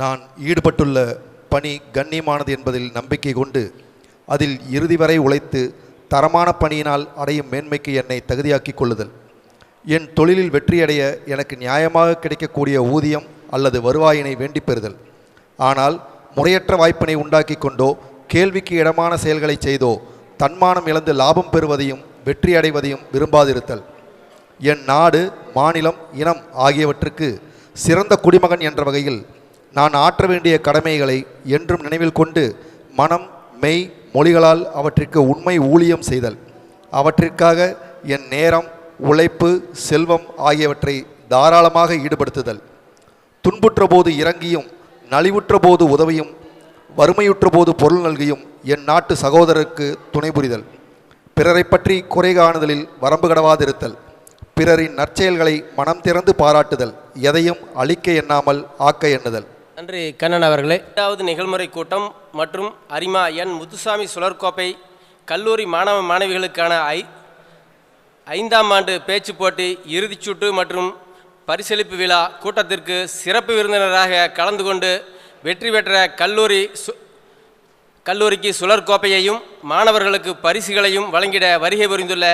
நான் ஈடுபட்டுள்ள பணி கண்ணியமானது என்பதில் நம்பிக்கை கொண்டு அதில் இறுதி வரை உழைத்து தரமான பணியினால் அடையும் மேன்மைக்கு என்னை தகுதியாக்கிக் கொள்ளுதல். என் தொழிலில் வெற்றியடைய எனக்கு நியாயமாக கிடைக்கக்கூடிய ஊதியம் அல்லது வருவாயினை வேண்டி பெறுதல். ஆனால் முறையற்ற வாய்ப்பினை உண்டாக்கி கொண்டோ கேள்விக்கு இடமான செயல்களை செய்தோ தன்மானம் இழந்து லாபம் பெறுவதையும் வெற்றி அடைவதையும் விரும்பாதிருத்தல். என் நாடு, மாநிலம், இனம் ஆகியவற்றுக்கு சிறந்த குடிமகன் என்ற வகையில் நான் ஆற்ற வேண்டிய கடமைகளை என்றும் நினைவில் கொண்டு மனம், மெய், மொழிகளால் அவற்றிற்கு உண்மை ஊழியம் செய்தல். அவற்றிற்காக என் நேரம், உழைப்பு, செல்வம் ஆகியவற்றை தாராளமாக ஈடுபடுத்துதல். துன்புற்ற போது இறங்கியும், நலிவுற்ற போது உதவியும், வறுமையுற்ற போது பொருள் நல்கியும் என் நாட்டு சகோதரருக்கு துணை புரிதல். பிறரை பற்றி குறை காணுதலில் வரம்பு கடவாதிருத்தல். பிறரின் நற்செயல்களை மனம் திறந்து பாராட்டுதல். எதையும் அழிக்க எண்ணாமல் ஆக்க எண்ணுதல். நன்றி கண்ணன் அவர்களே. 2வது நிகழ்முறை கூட்டம் மற்றும் அரிமா என் முத்துசாமி சுழற்கோப்பை கல்லூரி மாணவ மாணவிகளுக்கான 5ஆம் ஆண்டு பேச்சு போட்டி இறுதிச்சுற்று மற்றும் பரிசளிப்பு விழா கூட்டத்திற்கு சிறப்பு விருந்தினராக கலந்து கொண்டு வெற்றி பெற்ற கல்லூரிக்கு சுழற்கோப்பையையும் மாணவர்களுக்கு பரிசுகளையும் வழங்கிட வருகை புரிந்துள்ள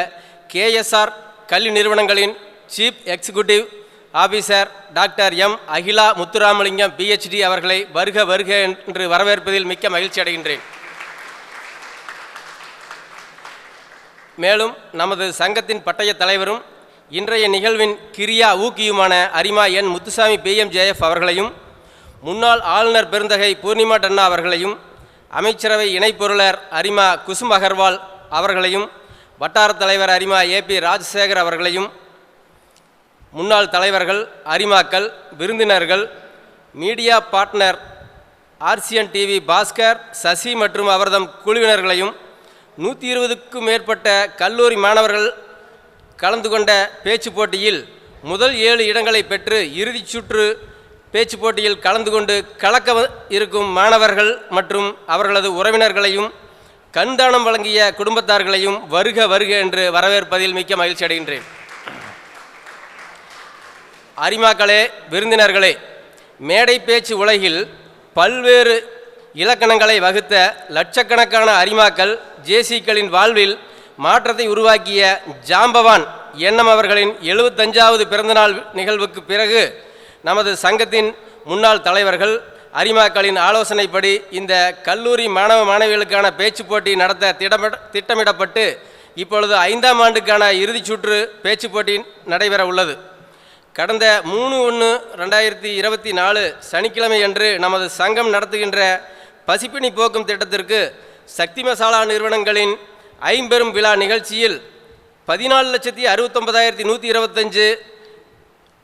KSR கல்வி நிறுவனங்களின் chief executive officer doctor M Akila Muthuramalingam PhD அவர்களை வருக வருக என்று வரவேற்பதில் மிக்க மகிழ்ச்சி அடைகின்றேன். மேலும் நமது சங்கத்தின் பட்டய தலைவரும் இன்றைய நிகழ்வின் கிரியா ஊக்கியுமான அரிமா என் முத்துசாமி PMJF அவர்களையும், முன்னாள் ஆளுநர் பெருந்தகை பூர்ணிமா டன்னா அவர்களையும், அமைச்சரவை இணைப்பொருளர் அரிமா குசும் அகர்வால் அவர்களையும், வட்டார தலைவர் அரிமா AP ராஜசேகர் அவர்களையும், முன்னாள் தலைவர்கள், அரிமாக்கள், விருந்தினர்கள், media partner RCN TV Bhaskar, Sasi மற்றும் அவர்தம் குழுவினர்களையும், 120க்கும் மேற்பட்ட கல்லூரி மாணவர்கள் கலந்து கொண்ட பேச்சு போட்டியில் முதல் 7 இடங்களை பெற்று இறுதிச் சுற்று பேச்சு போட்டியில் கலந்து கொண்டு கலக்க இருக்கும் மாணவர்கள் மற்றும் அவர்களது உறவினர்களையும் கண்தானம் வழங்கிய குடும்பத்தார்களையும் வருக வருக என்று வரவேற்பதில் மிக்க மகிழ்ச்சி அடைகின்றேன். அரிமாக்களே, விருந்தினர்களே, மேடை பேச்சு உலகில் பல்வேறு இலக்கணங்களை வகுத்த லட்சக்கணக்கான அரிமாக்கள் ஜேசிக்களின் வாழ்வில் மாற்றத்தை உருவாக்கிய ஜாம்பவான் எண்ணம் அவர்களின் 75வது பிறந்தநாள் நிகழ்வுக்கு பிறகு நமது சங்கத்தின் முன்னாள் தலைவர்கள் அரிமாக்களின் ஆலோசனைப்படி இந்த கல்லூரி மாணவ மாணவிகளுக்கான பேச்சு போட்டி நடத்த திட்டமிடப்பட்டு இப்பொழுது 5ஆம் ஆண்டுக்கான இறுதிச் சுற்று பேச்சு போட்டி நடைபெற உள்ளது. கடந்த 3/1/2024 சனிக்கிழமை அன்று நமது சங்கம் நடத்துகின்ற பசிப்பினி போக்கும் திட்டத்திற்கு சக்தி மசாலா நிறுவனங்களின் ஐம்பெரும் விழா நிகழ்ச்சியில் 14,69,125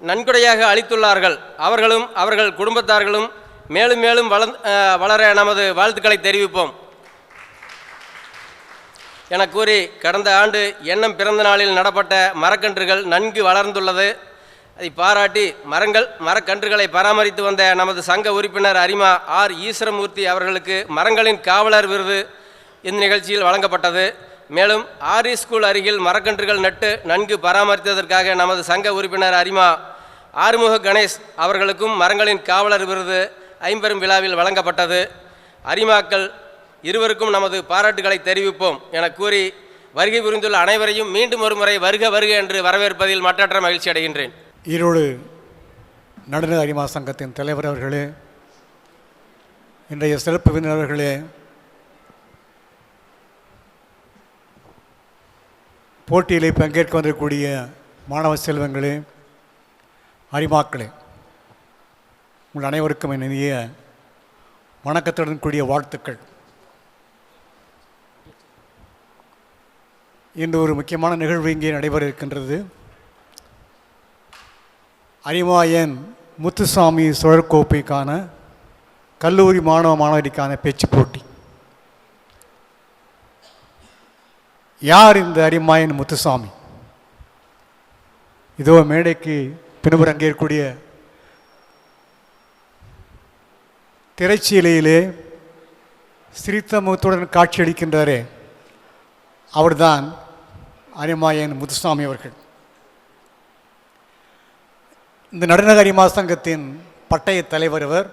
நன்கொடையாக அளித்துள்ளார்கள். அவர்களும் அவர்கள் குடும்பத்தார்களும் மேலும் மேலும் வளர நமது வாழ்த்துக்களை தெரிவிப்போம் என கூறி, கடந்த ஆண்டு எண்ணம் பிறந்த நாளில் நடப்பட்ட மரக்கன்றுகள் நன்கு வளர்ந்துள்ளது. அதை பாராட்டி மரக்கன்றுகளை பராமரித்து வந்த நமது சங்க உறுப்பினர் அரிமா ஆர் ஈஸ்வரமூர்த்தி அவர்களுக்கு மரங்களின் காவலர் விருது இந்த நிகழ்ச்சியில் வழங்கப்பட்டது. மேலும் ஆரி ஸ்கூல் அருகில் மரக்கன்றுகள் நட்டு நன்கு பராமரித்ததற்காக நமது சங்க உறுப்பினர் அரிமா ஆறுமுக கணேஷ் அவர்களுக்கும் மரங்களின் காவலர் விருது ஐம்பெரும் விழாவில் வழங்கப்பட்டது. அரிமாக்கள் இருவருக்கும் நமது பாராட்டுகளை தெரிவிப்போம் என கூறி வருகை புரிந்துள்ள அனைவரையும் மீண்டும் ஒரு முறை வருக வருக என்று வரவேற்பதில் மற்றற்ற மகிழ்ச்சி அடைகின்றேன். ஈரோடு நடுநிலை அரிமா சங்கத்தின் தலைவர் அவர்களே, இன்றைய சிறப்பு விருந்தினர்களே, போட்டியிலே பங்கேற்க வந்திருக்கக்கூடிய மாணவ செல்வங்களே, அரிமாக்களே, உங்கள் அனைவருக்கும் இனிய வணக்கத்துடன் கூடிய வாழ்த்துக்கள். இன்று ஒரு முக்கியமான நிகழ்வு இங்கே நடைபெற இருக்கின்றது. அரிமா என் முத்துசாமி சுழற்கோப்பைக்கான கல்லூரி மாணவ மாணவருக்கான பேச்சு போட்டி. யார் இந்த அரிமா என் முத்துசாமி? இதோ மேடைக்கு பின்புற அங்கே இருக்கக்கூடிய திரைச்சீலையிலே சிரித்த முகத்துடன் காட்சியளிக்கின்றாரே, அவர்தான் அரிமா என் முத்துசாமி அவர்கள். இந்த நடுநக அரிமா சங்கத்தின் பட்டய தலைவர் அவர்.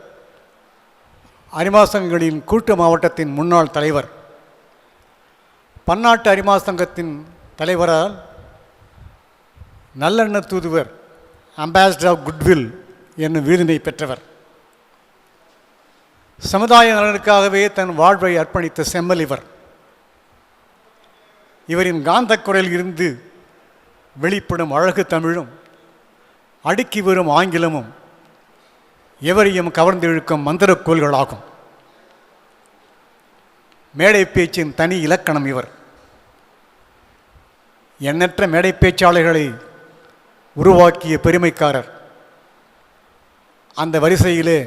அரிமா சங்கங்களின் கூட்டு மாவட்டத்தின் முன்னாள் தலைவர், பன்னாட்டு அரிமா சங்கத்தின் தலைவரால் நல்லெண்ண தூதுவர், அம்பாசிடர் ஆஃப் குட்வில் என்னும் விருதினை பெற்றவர். சமுதாய நலனுக்காகவே தன் வாழ்வை அர்ப்பணித்த செம்மல் இவர். இவரின் காந்த குரலில் இருந்து வெளிப்படும் அழகு தமிழும் அடுக்கி வரும் ஆங்கிலமும் எவரையும் கவர்ந்திழுக்கும் மந்திரக்கோள்களாகும். மேடை பேச்சின் தனி இலக்கணம் இவர். எண்ணற்ற மேடை பேச்சாளர்களை உருவாக்கிய பெருமைக்காரர். அந்த வரிசையிலே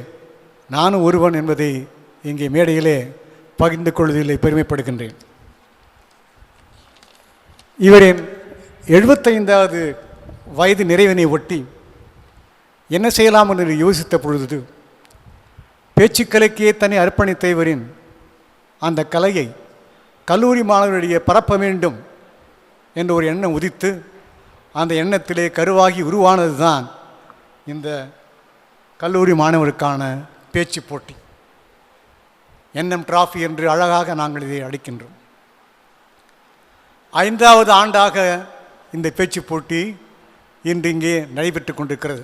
நானும் ஒருவன் என்பதை இங்கே மேடையிலே பகிர்ந்து கொள்வதிலே பெருமைப்படுகின்றேன். இவரின் 75வது வயது நிறைவினை ஒட்டி என்ன செய்யலாம் என்று யோசித்த பொழுது பேச்சுக்கலைக்கே தன்னை அர்ப்பணித்த இவரின் அந்த கலையை கல்லூரி மாணவர்களிடையே பரப்ப வேண்டும் என்ற ஒரு எண்ணம் உதித்து அந்த எண்ணத்திலே கருவாகி உருவானது தான் இந்த கல்லூரி மாணவருக்கான பேச்சு போட்டி. என்எம் டிராஃபி என்று அழகாக நாங்கள் இதை அளிக்கின்றோம். 5வது ஆண்டாக இந்த பேச்சு போட்டி இன்று இங்கே நடைபெற்று கொண்டிருக்கிறது.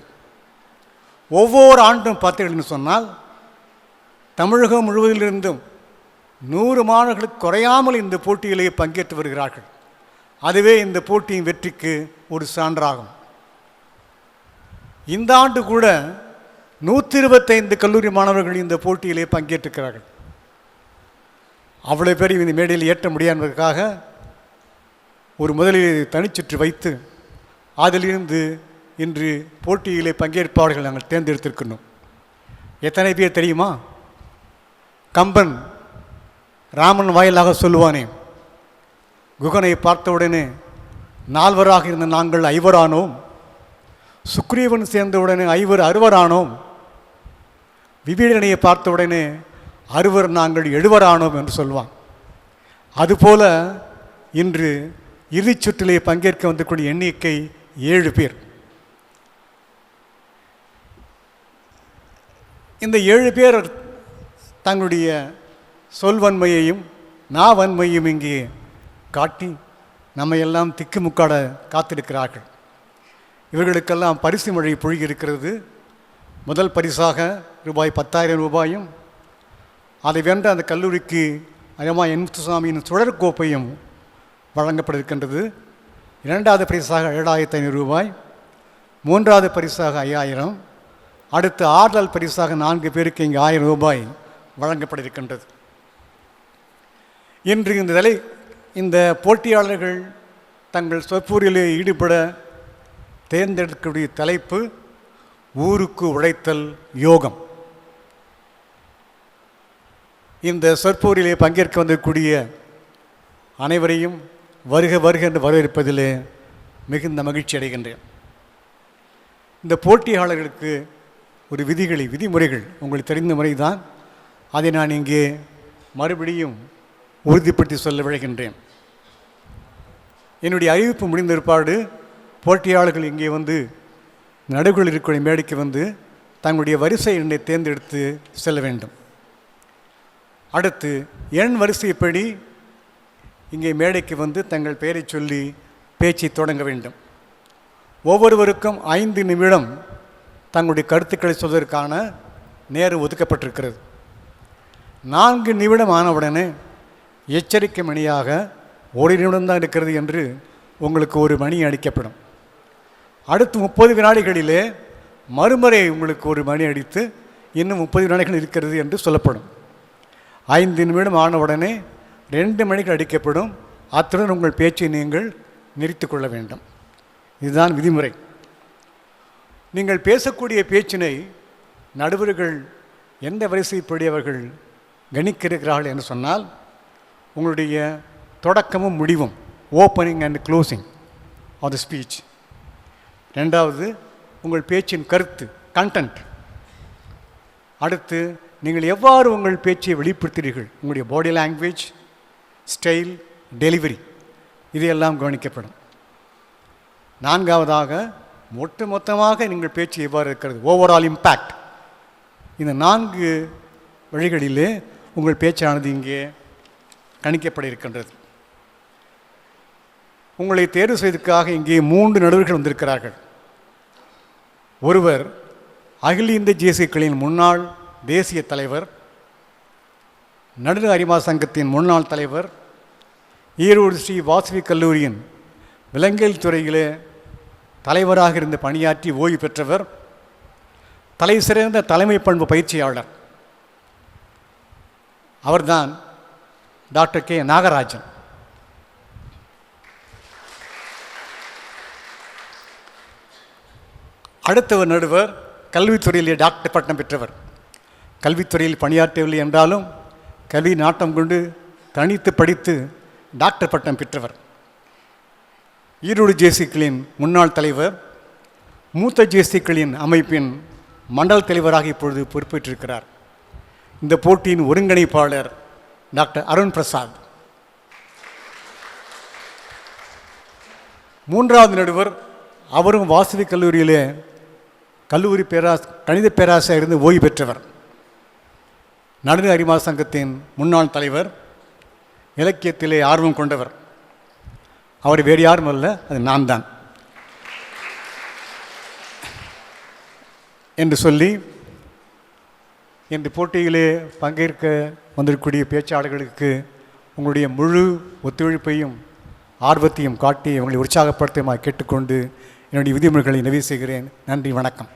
ஒவ்வொரு ஆண்டும் பார்த்தீர்கள்னு சொன்னால் தமிழகம் முழுவதிலிருந்தும் 100 மாணவர்களுக்கு குறையாமல் இந்த போட்டியிலேயே பங்கேற்று வருகிறார்கள். அதுவே இந்த போட்டியின் வெற்றிக்கு ஒரு சான்றாகும். இந்த ஆண்டு கூட 125 கல்லூரி மாணவர்கள் இந்த போட்டியிலே பங்கேற்றிருக்கிறார்கள். அவ்வளோ பேர் இந்த மேடையில் ஏற்ற முடியாததற்காக ஒரு முதலில் தனிச்சுற்று வைத்து அதிலிருந்து இன்று போட்டியிலே பங்கேற்பாளர்கள் நாங்கள் தேர்ந்தெடுத்திருக்கணும். எத்தனை பேர் தெரியுமா? கம்பன் ராமன் வாயிலாக சொல்லுவானே, குகனை பார்த்தவுடனே 4வராக இருந்த நாங்கள் 5வரானோம், சுக்ரீவன் சேர்ந்தவுடனே 5 6வரானோம், விபீடனையை பார்த்தவுடனே 6 நாங்கள் 7வரானோம் என்று சொல்வான். அதுபோல இன்று இறுதிச் சுற்றிலே பங்கேற்க வந்திருக்கூடிய எண்ணிக்கை 7 பேர். இந்த 7 பேர் தங்களுடைய சொல்வன்மையையும் நாவன்மையும் இங்கே காட்டி நம்மையெல்லாம் திக்குமுக்காட காத்திருக்கிறார்கள். இவர்களுக்கெல்லாம் பரிசு மழை பொழிய இருக்கிறது. முதல் பரிசாக ரூபாய் 10,000 அதை வென்ற அந்த கல்லூரிக்கு அரிமா என் முத்துசாமியின் சுழற்கோப்பையும் வழங்கப்பட இருக்கின்றது. 2வது பரிசாக 7,500 3வது பரிசாக 5,000, அடுத்து 6வது பரிசாக 4 பேருக்கு இங்கே 1,000 வழங்கப்பட இருக்கின்றது. இன்று இந்த போட்டியாளர்கள் தங்கள் சொற்பொழிலே ஈடுபட தேர்ந்தெடுக்கக்கூடிய தலைப்பு ஊருக்கு உழைத்தல் யோகம். இந்த சொற்பொழிலே பங்கேற்க வந்திருக்கக்கூடிய அனைவரையும் வருக வருக என்று வரவேற்பதிலே மிகுந்த மகிழ்ச்சி அடைகின்றேன். இந்த போட்டியாளர்களுக்கு ஒரு விதிமுறைகள் உங்களுக்கு தெரிந்த முறைதான். அதை நான் இங்கே மறுபடியும் உறுதிப்படுத்தி சொல்ல விழைகின்றேன். என்னுடைய அறிவிப்பு முடிந்த ஏற்பாடு போட்டியாளர்கள் இங்கே வந்து நடுவில் இருக்கக்கூடிய மேடைக்கு வந்து தங்களுடைய வரிசை எண்ணை தேர்ந்தெடுத்து செல்ல வேண்டும். அடுத்து எண் வரிசைப்படி இங்கே மேடைக்கு வந்து தங்கள் பெயரை சொல்லி பேச்சை தொடங்க வேண்டும். ஒவ்வொருவருக்கும் 5 நிமிடம் தங்களுடைய கருத்துக்களை சொல்வதற்கான நேரம் ஒதுக்கப்பட்டிருக்கிறது. 4 நிமிடம் ஆனவுடனே எச்சரிக்கை மணியாக 1 நிமிடம்தான் இருக்கிறது என்று உங்களுக்கு ஒரு மணி அடிக்கப்படும். அடுத்து 30 வினாடிகளிலே மறுமுறை உங்களுக்கு ஒரு மணி அடித்து இன்னும் 30 வினாடிகள் இருக்கிறது என்று சொல்லப்படும். 5 நிமிடம் ஆனவுடனே 2 மணிக்கு அடிக்கப்படும். அத்துடன் உங்கள் பேச்சை நீங்கள் நிறுத்தி கொள்ள வேண்டும். இதுதான் விதிமுறை. நீங்கள் பேசக்கூடிய பேச்சினை நடுவர்கள் எந்த வரிசைப்படி அவர்கள் கணிக்கிறார்கள் என்று சொன்னால், உங்களுடைய தொடக்கமும் முடிவும், opening and closing of the speech. 2வது உங்கள் பேச்சின் கருத்து, கண்டென்ட். அடுத்து நீங்கள் எவ்வாறு உங்கள் பேச்சை வெளிப்படுத்துகிறீர்கள், உங்களுடைய பாடி லாங்குவேஜ், ஸ்டைல், டெலிவரி, இதையெல்லாம் கவனிக்கப்படும். 4வதாக மொத்தமாக நீங்கள் பேச்சு எவ்வாறு இருக்கிறது, ஓவரால் இம்பேக்ட். இந்த 4 வழிகளிலே உங்கள் பேச்சானது இங்கே கணிக்கப்பட இருக்கின்றது. உங்களை தேர்வு செய்வதற்காக இங்கே 3 நடுவர்கள் வந்திருக்கிறார்கள். ஒருவர் அகில இந்திய ஜேசிக்களின் முன்னாள் தேசிய தலைவர், நடுவர் அரிமா சங்கத்தின் முன்னாள் தலைவர், ஈரோடு ஸ்ரீ வாசவி கல்லூரியின் விலங்கியல் துறையிலே தலைவராக இருந்து பணியாற்றி ஓய்வு பெற்றவர், தலை சிறந்த தலைமை பண்பு பயிற்சியாளர். அவர்தான் டாக்டர் கே நாகராஜன். அடுத்தவர் நடுவர் கல்வித்துறையிலே டாக்டர் பட்டம் பெற்றவர். கல்வித்துறையில் பணியாற்றவில்லை என்றாலும் கல்வி நாட்டம் கொண்டு தனித்து படித்து டாக்டர் பட்டம் பெற்றவர். ஈரோடு ஜேசிக்களின் முன்னாள் தலைவர், மூத்த ஜேசிக்களின் அமைப்பின் மண்டல தலைவராக இப்பொழுது பொறுப்பேற்றிருக்கிறார். இந்த போட்டியின் ஒருங்கிணைப்பாளர் டாக்டர் அருண் பிரசாத். மூன்றாவது நடுவர், அவரும் வாசவி கல்லூரியிலே கல்லூரி கணித பேராசிரியர் இருந்து ஓய்வு பெற்றவர், நடுவர் அரிமா சங்கத்தின் முன்னாள் தலைவர், இலக்கியத்திலே ஆர்வம் கொண்டவர். அவர் வேறு யாரும் அல்ல, அது நான் தான் என்று சொல்லி இந்த போட்டியிலே பங்கேற்க வந்திருக்கக்கூடிய பேச்சாளர்களுக்கு உங்களுடைய முழு ஒத்துழைப்பையும் ஆர்வத்தையும் காட்டி உங்களை உற்சாகப்படுத்துமாறு கேட்டுக்கொண்டு என்னுடைய விதிமுறைகளை நிறைவு செய்கிறேன். நன்றி, வணக்கம்.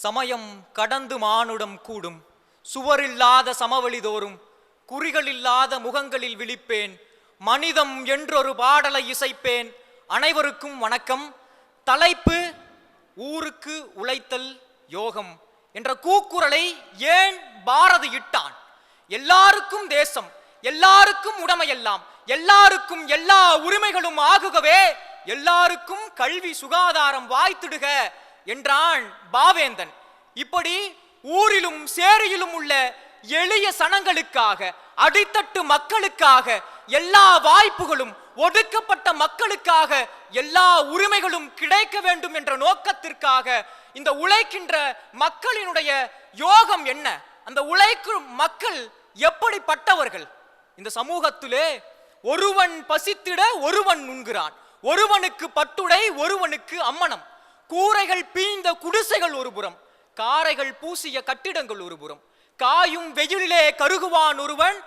சமயம் கடந்து மானுடம் கூடும், சுவரில்லாத சமவெளிதோறும் குறிகளில்லாத முகங்களில் விழிப்பேன், மனிதம் என்றொரு பாடலை இசைப்பேன். அனைவருக்கும் வணக்கம். தலைப்பு ஊருக்கு உழைத்தல் யோகம் என்ற கூக்குரலை ஏன் பாரதி இட்டான்? எல்லாருக்கும் தேசம், எல்லாருக்கும் உடைமையெல்லாம், எல்லாருக்கும் எல்லா உரிமைகளும் ஆகுகவே, எல்லாருக்கும் கல்வி சுகாதாரம் வாய்த்திடுக என்றான் பாவேந்தன். இப்படி ஊரிலும் சேரியிலும் உள்ள எளிய சனங்களுக்காக, அடித்தட்டு மக்களுக்காக எல்லா வாய்ப்புகளும், ஒடுக்கப்பட்ட மக்களுக்காக எல்லா உரிமைகளும் கிடைக்க வேண்டும் என்ற நோக்கத்திற்காக இந்த உழைக்கின்ற மக்களினுடைய யோகம் என்ன? அந்த உழைக்கும் மக்கள் எப்படிப்பட்டவர்கள்? இந்த சமூகத்திலே ஒருவன் பசித்திட ஒருவன் உண்கிறான், ஒருவனுக்கு பட்டுடை ஒருவனுக்கு அம்மனம், கூரைகள் பீய்ந்த குடிசைகள் ஒருபுறம், காரைகள் பூசிய கட்டிடங்கள் ஒருபுறம், காயும் வெயிலிலே கருகுவான் ஒருவன்,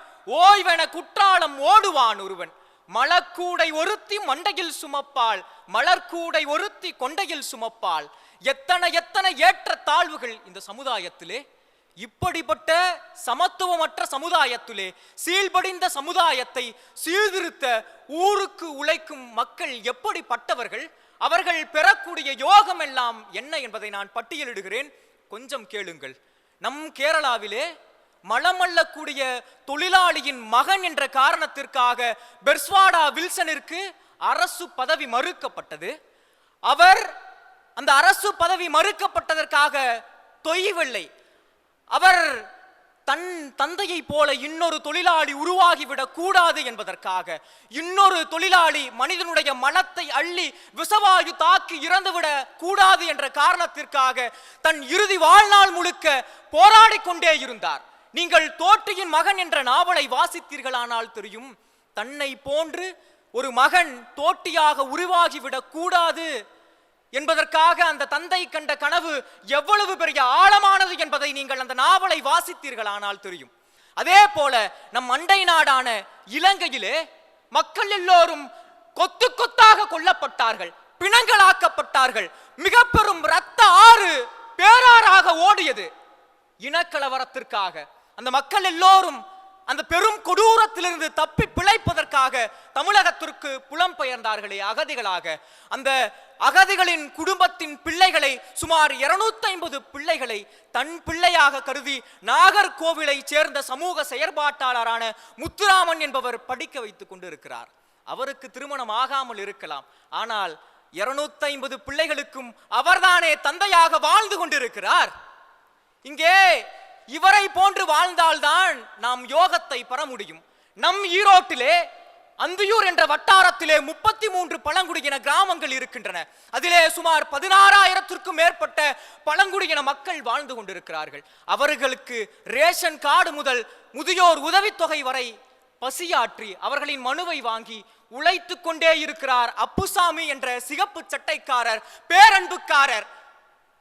ஓய்வென குற்றாலம் ஓடுவான் ஒருவன், மலக்கூடை ஒருத்தி மண்டையில் சுமப்பாள், மலர்கூடை ஒருத்தி கொண்டையில் சுமப்பாள். எத்தனை எத்தனை ஏற்ற தாழ்வுகள் இந்த சமுதாயத்திலே! இப்படிப்பட்ட சமத்துவமற்ற சமுதாயத்திலே, சீழ்படிந்த சமுதாயத்தை சீர்திருத்த ஊருக்கு உழைக்கும் மக்கள் எப்படிப்பட்டவர்கள்? அவர்கள் பெறக்கூடிய யோகம் எல்லாம் என்ன என்பதை நான் பட்டியலிடுகிறேன், கொஞ்சம் கேளுங்கள். நம் கேரளாவிலே மலமல்லக்கூடிய தொழிலாளியின் மகன் என்ற காரணத்திற்காக பெர்ஸ்வாடா வில்சனிற்கு அரசு பதவி மறுக்கப்பட்டது. அவர் அந்த அரசு பதவி மறுக்கப்பட்டதற்காக தொய்வில்லை. அவர் தன் தந்தையை போல இன்னொரு தொழிலாளி உருவாகிவிடக் கூடாது என்பதற்காக, இன்னொரு தொழிலாளி மனிதனுடைய மனத்தை அள்ளி விஷவாயு தாக்கி இறந்துவிடக் கூடாது என்ற காரணத்திற்காக தன் இறுதி வாழ்நாள் முழுக்க போராடி கொண்டே இருந்தார். நீங்கள் தோட்டியின் மகன் என்ற நாவலை வாசித்தீர்களானால் தெரியும், தன்னை போன்று ஒரு மகன் தோட்டியாக உருவாகிவிடக் கூடாது என்பதற்காக அந்த தந்தை கண்ட கனவு எவ்வளவு பெரிய ஆழமானது என்பதை நீங்கள் அந்த நாவலை வாசித்தீர்களானால் தெரியும். அதே போல நம் அண்டை நாடான இலங்கையிலே மக்கள் எல்லோரும் கொத்து கொத்தாக கொல்லப்பட்டார்கள், பிணங்களாக்கப்பட்டார்கள். மிக பெரும் இரத்த ஆறு பேராறாக ஓடியது இனக்கலவரத்திற்காக. அந்த மக்கள் எல்லோரும் அந்த பெரும் கொடூரத்திலிருந்து தப்பி பிழைப்பதற்காக தமிழகத்திற்கு புலம்பெயர்ந்தார்களே அகதிகளாக. அந்த அகதிகளின் குடும்பத்தின் பிள்ளைகளை, சுமார் 250 பிள்ளைகளை தன் பிள்ளையாக கருதி நாகர்கோவிலை சேர்ந்த சமூக செயற்பாட்டாளரான முத்துராமன் என்பவர் படிக்க வைத்துக் கொண்டிருக்கிறார். அவருக்கு திருமணம் ஆகாமல் இருக்கலாம், ஆனால் 250 பிள்ளைகளுக்கும் அவர்தானே தந்தையாக வாழ்ந்து கொண்டிருக்கிறார். இங்கே இவரை போன்று வாழ்ந்தால்தான் நாம் யோகத்தை பெற முடியும். நம் ஈரோட்டிலே அந்தியூர் என்ற வட்டாரத்திலே 33 பழங்குடியின கிராமங்கள் இருக்கின்றன. அதிலே சுமார் 16,000த்திற்கும் மேற்பட்ட பழங்குடியின மக்கள் வாழ்ந்து கொண்டிருக்கிறார்கள். அவர்களுக்கு ரேஷன் கார்டு முதல் முதியோர் உதவித்தொகை வரை பசியாற்றி அவர்களின் மனுவை வாங்கி உழைத்து கொண்டே இருக்கிறார் அப்புசாமி என்ற சிகப்பு சட்டைக்காரர், பேரன்புக்காரர்.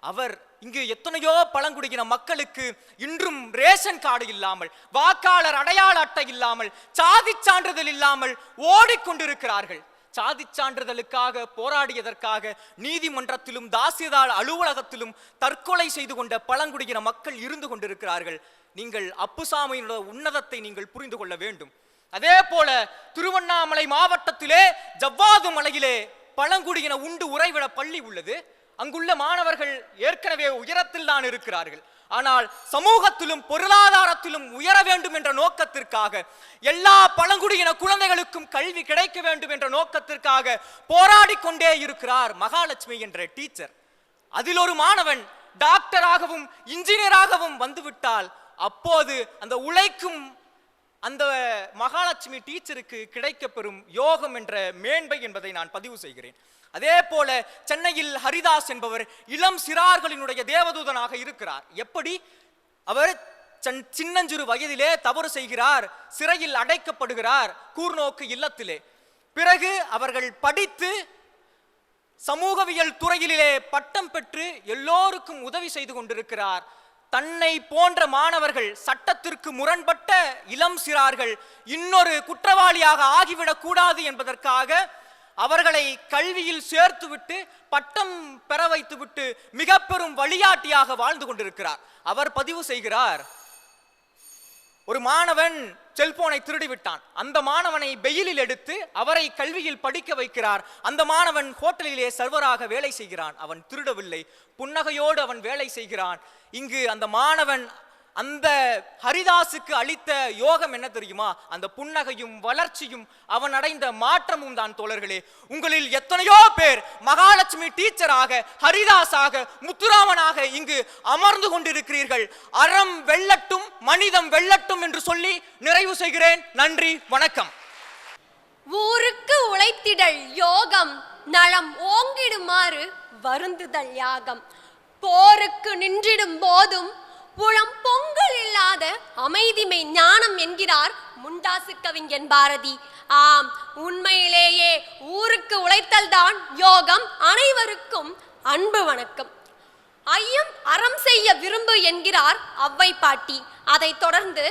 அவர் இங்கு எத்தனையோ பழங்குடியின மக்களுக்கு இன்றும் ரேஷன் கார்டு இல்லாமல், வாக்காளர் அடையாள அட்டை இல்லாமல், சாதி சான்றிதழ் இல்லாமல் ஓடிக்கொண்டிருக்கிறார்கள். சாதி சான்றிதழுக்காக போராடியதற்காக நீதிமன்றத்திலும் தாசில்தார் அலுவலகத்திலும் தற்கொலை செய்து கொண்ட பழங்குடியின மக்கள் இருந்து கொண்டிருக்கிறார்கள். நீங்கள் அப்புசாமியினுடைய உன்னதத்தை நீங்கள் புரிந்து கொள்ள வேண்டும். அதே போல திருவண்ணாமலை மாவட்டத்திலே ஜவ்வாது மலையிலே பழங்குடியின உண்டு உறைவிட பள்ளி உள்ளது. அங்குள்ள மாணவர்கள் ஏற்கனவே உயரத்தில் தான் இருக்கிறார்கள். ஆனால் சமூகத்திலும் பொருளாதாரத்திலும் உயர வேண்டும் என்ற நோக்கத்திற்காக, எல்லா பழங்குடியின குழந்தைகளுக்கும் கல்வி கிடைக்க வேண்டும் என்ற நோக்கத்திற்காக போராடி கொண்டே இருக்கிறார் மகாலட்சுமி என்ற டீச்சர். அதில் ஒரு மாணவன் டாக்டராகவும் இன்ஜினியராகவும் வந்துவிட்டால் அப்போது அந்த உழைக்கும் அந்த மகாலட்சுமி டீச்சருக்கு கிடைக்கப்பெறும் யோகம் என்ற மேன்மை என்பதை நான் பதிவு செய்கிறேன். அதே போல சென்னையில் ஹரிதாஸ் என்பவர் இளம் சிறார்களினுடைய தேவதூதனாக இருக்கிறார். எப்படி? அவர் சின்னஞ்சிறு வயதிலே தவறு செய்கிறார், சிறையில் அடைக்கப்படுகிறார் கூர்நோக்கு இல்லத்திலே. பிறகு அவர்கள் படித்து சமூகவியல் துறையிலே பட்டம் பெற்று எல்லோருக்கும் உதவி செய்து கொண்டிருக்கிறார். தன்னை போன்ற மாணவர்கள், சட்டத்திற்கு முரண்பட்ட இளம் சிறார்கள் இன்னொரு குற்றவாளியாக ஆகிவிடக் கூடாது என்பதற்காக அவர்களை கல்வியில் சேர்த்துவிட்டு பட்டம் பெற வைத்துவிட்டு மிக பெரும் வழிகாட்டியாக வாழ்ந்து கொண்டிருக்கிறார். அவர் பதிவு செய்கிறார், ஒரு மாணவன் செல்போனை திருடி விட்டான். அந்த மாணவனை பெயிலில் எடுத்து அவரை கல்வியில் படிக்க வைக்கிறார். அந்த மாணவன் ஹோட்டலிலே சர்வராக வேலை செய்கிறான். அவன் திருடவில்லை, புன்னகையோடு அவன் வேலை செய்கிறான். இங்கு அந்த மாணவன் அந்த ஹரிதாசுக்கு அளித்த யோகம் என்ன தெரியுமா? அந்த புன்னகையும் வளர்ச்சியும் அவன் அடைந்த மாற்றமும் தான். தோழர்களே, உங்களில் எத்தனையோ பேர் மகாலட்சுமி டீச்சராக, ஹரிதாஸாக, முத்துராமனாக இங்கு அமர்ந்து கொண்டிருக்கிறீர்கள். அறம் வெல்லட்டும், மனிதம் வெல்லட்டும் என்று சொல்லி நிறைவு செய்கிறேன். நன்றி, வணக்கம். ஊருக்கு உழைத்திடல் யோகம், நலம் ஓங்கிடுமாறு வருந்துதல் யாகம். போருக்கு நின்றிடும் போதும் புலம் பொங்கல் இல்லாத அமைதிமை ஞானம் என்கிறார் முண்டாசு கவிஞன் பாரதி. ஆம், உண்மையிலேயே ஊருக்கு உழைத்தல் தான் யோகம். அனைவருக்கும் அன்பு வணக்கம். ஐயம் அறம் செய்ய விரும்பு என்கிறார் அவ்வை பாட்டி. அதை தொடர்ந்து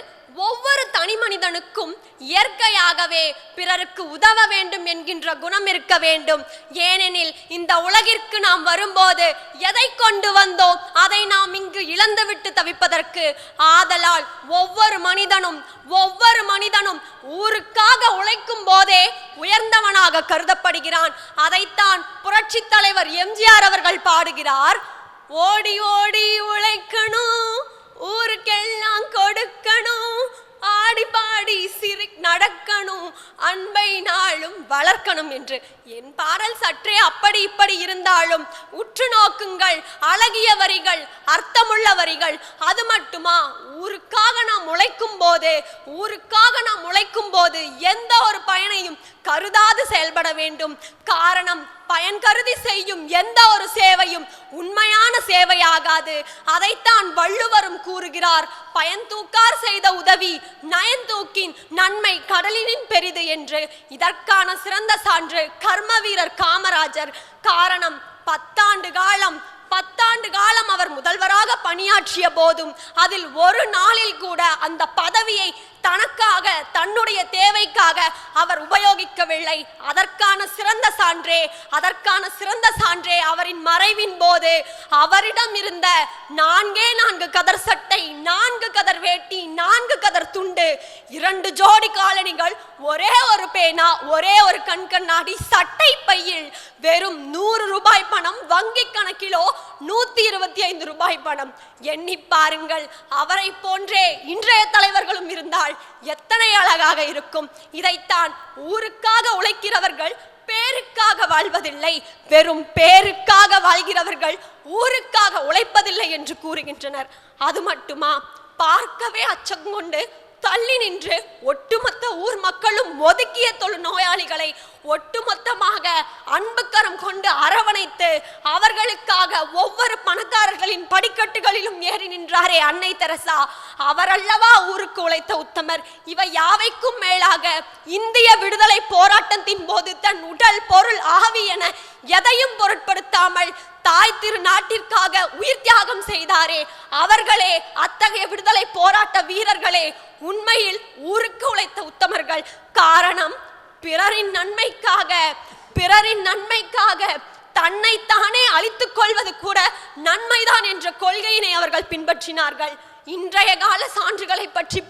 ஒவ்வொரு தனி மனிதனுக்கும் இயற்கையாகவே பிறருக்கு உதவ வேண்டும் என்கின்ற குணம் இருக்க வேண்டும். ஏனெனில் இந்த உலகிற்கு நாம் வரும்போது எதை கொண்டு வந்தோம் அதை நாம் இங்கு இழந்துவிட்டு தவிப்பதற்கு. ஆதலால் ஒவ்வொரு மனிதனும் ஊருக்காக உழைக்கும் போதே உயர்ந்தவனாக கருதப்படுகிறான். அதைத்தான் புரட்சி தலைவர் எம்ஜிஆர் அவர்கள் பாடுகிறார். ஓடி ஓடி உழைக்கணும், ஊருக்கெல்லாம் கொடுக்கணும், ஆடி பாடி சிரி நடக்கணும், அன்பை நாளும் வளர்க்கணும் என்று. என் பாடல் சற்றே அப்படி இப்படி இருந்தாலும் உற்று நோக்குங்கள், அழகிய வரிகள், அர்த்தமுள்ள வரிகள். அது மட்டுமா, ஊருக்காக நாம் உழைக்கும் போது எந்த ஒரு பயனையும் கருதாது செயல்பட வேண்டும். காரணம், பயன் கருதி செய்யும் எந்த ஒரு சேவையும் உண்மையான சேவையாகாது. அதைத்தான் வள்ளுவரும் கூறுகிறார், பயன் தூக்கார் செய்த உதவி நயன் தூக்கின் நன்மை கடலினின் பெரிது என்று. இதற்கான சிறந்த சான்று கர்ம வீரர் காமராஜர். காரணம், 10 ஆண்டு காலம் அவர் முதல்வராக பணியாற்றிய போதும் அதில் ஒரு நாளில் கூட அந்த பதவியை தனக்காக, தன்னுடைய தேவைக்காக அவர் உபயோகிக்கவில்லை. அதற்கான சிறந்த சான்றே அவரின் மறைவின் போது அவரிடம் இருந்த 4 கதர் சட்டை, 4 கதர் வேட்டி, 4 கதர் துண்டு, 2 ஜோடி காலணிகள், ஒரே ஒரு பேனா, ஒரே ஒரு கண்கண்ணாடி, சட்டை பையில் வெறும் 100 ரூபாய் பணம், வங்கி கணக்கிலோ 125 ரூபாய் பணம். எண்ணி பாருங்கள், அவரை போன்றே இன்றைய தலைவர்களும் இருந்தால் எத்தனை அழகாக இருக்கும். இதைத்தான் ஊருக்காக உழைக்கிறவர்கள் பேருக்காக வாழ்வதில்லை, வெறும் பேருக்காக வாழ்கிறவர்கள் ஊருக்காக உழைப்பதில்லை என்று கூறுகின்றனர். அது மட்டுமா, பார்க்கவே அச்சம் கொண்டு தள்ளி நின்று ஒட்டுமொத்த ஊர் மக்களும் ஒதுக்கிய தொழுநோயாளிகளை ஒட்டுமொத்தமாக அன்புக்கரம் கொண்டு அரவணைத்து அவர்களுக்காக ஒவ்வொரு பணக்காரர்களின் படிக்கட்டுகளிலும் ஏறி நின்றாரே அன்னை தெரசா, அவரல்லவா ஊருக்கு உழைத்த உத்தமர். இவை யாவைக்கும் மேலாக இந்திய விடுதலை போராட்டத்தின் போது தன் உடல், பொருள், ஆவி என எதையும் பொருட்படுத்தாமல் தாய் திரு நாட்டிற்காக உயிர் தியாகம் செய்தாரே, அவர்களே அத்தகைய விடுதலை போராட்ட வீரர்களே உண்மையில் ஊருக்கு உழைத்த உத்தமர்கள். காரணம், பிறரின் நன்மைக்காக தன்னைத்தானே அழித்துக் கொள்வது கூட நன்மைதான் என்ற கொள்கையினை அவர்கள் பின்பற்றினார்கள். இன்றைய கால சான்றுகளை பற்றி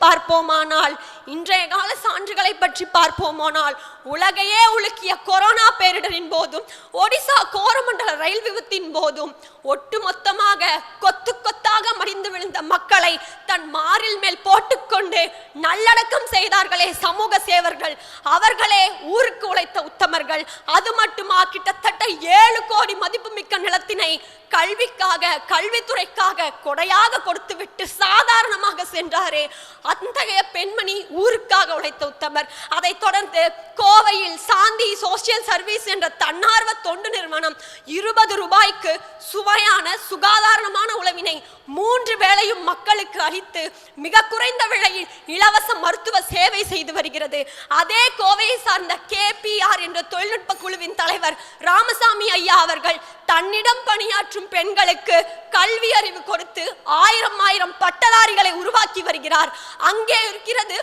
பார்ப்போமானால் உலகையே உலுக்கிய கொரோனா பேரிடரின் போதும், ஒடிசா கோரமண்டல ரயில் விபத்தின் போதும் ஒட்டுமொத்தமாக கொத்து கொத்தாக மடிந்து விழுந்த மக்களை தன் மாரில் மேல் போட்டுக்கொண்டு நல்லடக்கம் செய்தார்களே சமூக சேவர்கள், அவர்களே ஊருக்கு உழைத்த உத்தமர்கள். அது மட்டுமா, கிட்டத்தட்ட 7 கோடி மதிப்புமிக்க நிலத்தினை கல்விக்காக, கல்வித்துறைக்காக கொடையாக கொடுத்துவிட்டு சாதாரணமாக சென்றாரே, அத்தகைய பெண்மணி ஊருக்காக உழைத்த உத்தமர். அதை தொடர்ந்து கோவையில் சாந்தி சோசியல் சர்வீஸ் என்ற தன்னார்வ தொண்டு நிறுவனம் 20 ரூபாய்க்கு சுவையான சுகாதாரமான உணவினை 3 வேளையும் மக்களுக்கு அளித்து மிக குறைந்த விலையில் இலவச மருத்துவ சேவை செய்து வருகிறது. அதே கோவையை சார்ந்த KPR என்ற தொழில்நுட்ப குழுவின் தலைவர் ராமசாமி ஐயா அவர்கள் தன்னிடம் பணியாற்றும் பெண்களுக்கு கல்வி அறிவு கொடுத்து 1000 பட்டதாரிகளை உருவாக்கி வருகிறார். அங்கே இருக்கிறது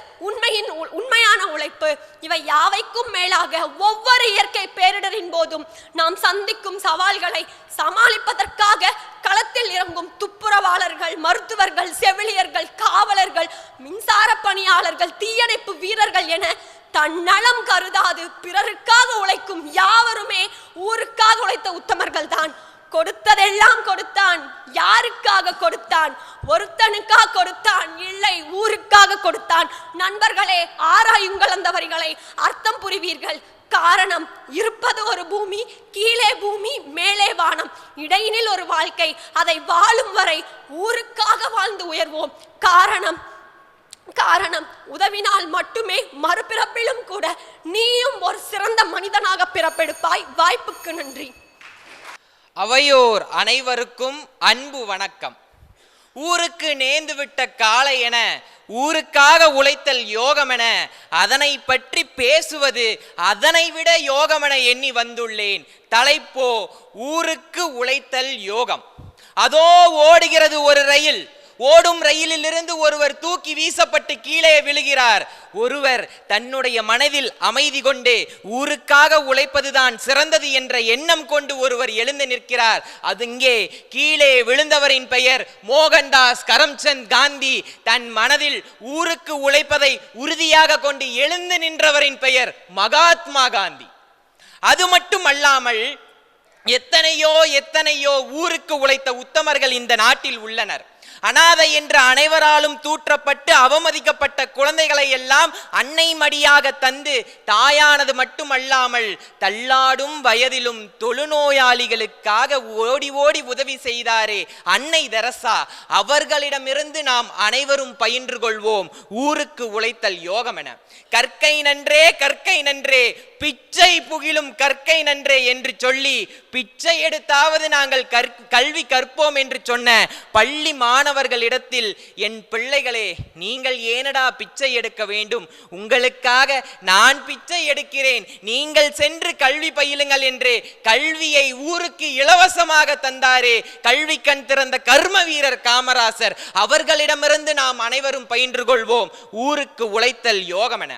உண்மையான உழைப்பு. இவை யாவைக்கும் மேலாக ஒவ்வொரு இயற்கை பேரிடரின் போதும் நாம் சந்திக்கும் சவால்களை சமாளிப்பதற்காக களத்தில் இறங்கும் துப்புரவாளர்கள், மருத்துவர்கள், செவிலியர்கள், காவலர்கள், மின்சார பணியாளர்கள், தீயணைப்பு வீரர்கள் என தன்னலம் கருதாது பிறருக்காக உழைக்கும் யாவருமே ஊருக்காக உழைத்த உத்தமர்கள் தான். கொடுத்ததெல்லாம் கொடுத்தான். யாருக்காக கொடுத்தான்? ஒருத்தனுக்காக கொடுத்தான், இல்லை ஊருக்காக கொடுத்தான். நண்பர்களே, ஆராயுங்கள் அந்த வரிகளை, அர்த்தம் புரிவீர்கள். காரணம், இருப்பது ஒரு பூமி, கீழே பூமி, மேலே வானம், இடையினில் ஒரு வாழ்க்கை. அதை வாழும் வரை ஊருக்காக வாழ்ந்து உயர்வோம். காரணம் உதவினால் மட்டுமே மறுபிறப்பிலும் கூட நீயும் ஒரு சிறந்த மனிதனாக பிறப்பெடுப்பாய். வாய்ப்புக்கு நன்றி. அவையோர் அனைவருக்கும் அன்பு வணக்கம். ஊருக்கு நேர்ந்து விட்ட காலை என, ஊருக்காக உழைத்தல் யோகமென, அதனை பற்றி பேசுவது அதனை விட யோகமென எண்ணி வந்துள்ளேன். தலைப்போ ஊருக்கு உழைத்தல் யோகம். அதோ ஓடுகிறது ஒரு ரயில். ஓடும் ரயிலிலிருந்து ஒருவர் தூக்கி வீசப்பட்டு கீழே விழுகிறார். ஒருவர் தன்னுடைய மனதில் அமைதி கொண்டு ஊருக்காக உழைப்பதுதான் சிறந்தது என்ற எண்ணம் கொண்டு ஒருவர் எழுந்து நிற்கிறார். அதுங்கே கீழே விழுந்தவரின் பெயர் மோகன்தாஸ் கரம்சந்த் காந்தி. தன் மனதில் ஊருக்கு உழைப்பதை உறுதியாக கொண்டு எழுந்து நின்றவரின் பெயர் மகாத்மா காந்தி. அது மட்டும் அல்லாமல் எத்தனையோ ஊருக்கு உழைத்த உத்தமர்கள் இந்த நாட்டில் உள்ளனர். அனாதை என்று அனைவராலும் தூற்றப்பட்டு அவமதிக்கப்பட்ட குழந்தைகளை எல்லாம் அன்னை மடியாக தந்து தாயானது மட்டுமல்லாமல் தள்ளாடும் வயதிலும் தொழுநோயாளிகளுக்காக ஓடி ஓடி உதவி செய்தாரே அன்னை தெரசா, அவர்களிடமிருந்து நாம் அனைவரும் பயின்று கொள்வோம். ஊருக்கு உழைத்தல் யோகமென. கற்கை நன்றே கற்கை நன்றே, பிச்சை புகிலும் கற்கை நன்றே என்று சொல்லி பிச்சை எடுத்தாவது நாங்கள் கல்வி கற்போம் என்று சொன்ன பள்ளி மாணவர்களிடத்தில், என் பிள்ளைகளே, நீங்கள் ஏனடா பிச்சை எடுக்க வேண்டும், உங்களுக்காக நான் பிச்சை எடுக்கிறேன், நீங்கள் சென்று கல்வி பயிலுங்கள் என்று கல்வியை ஊருக்கு இலவசமாக தந்தாரே கல்வி கண் திறந்த கர்ம வீரர் காமராசர், அவர்களிடமிருந்து நாம் அனைவரும் பயின்று கொள்வோம். ஊருக்கு உழைத்தல் யோகமென.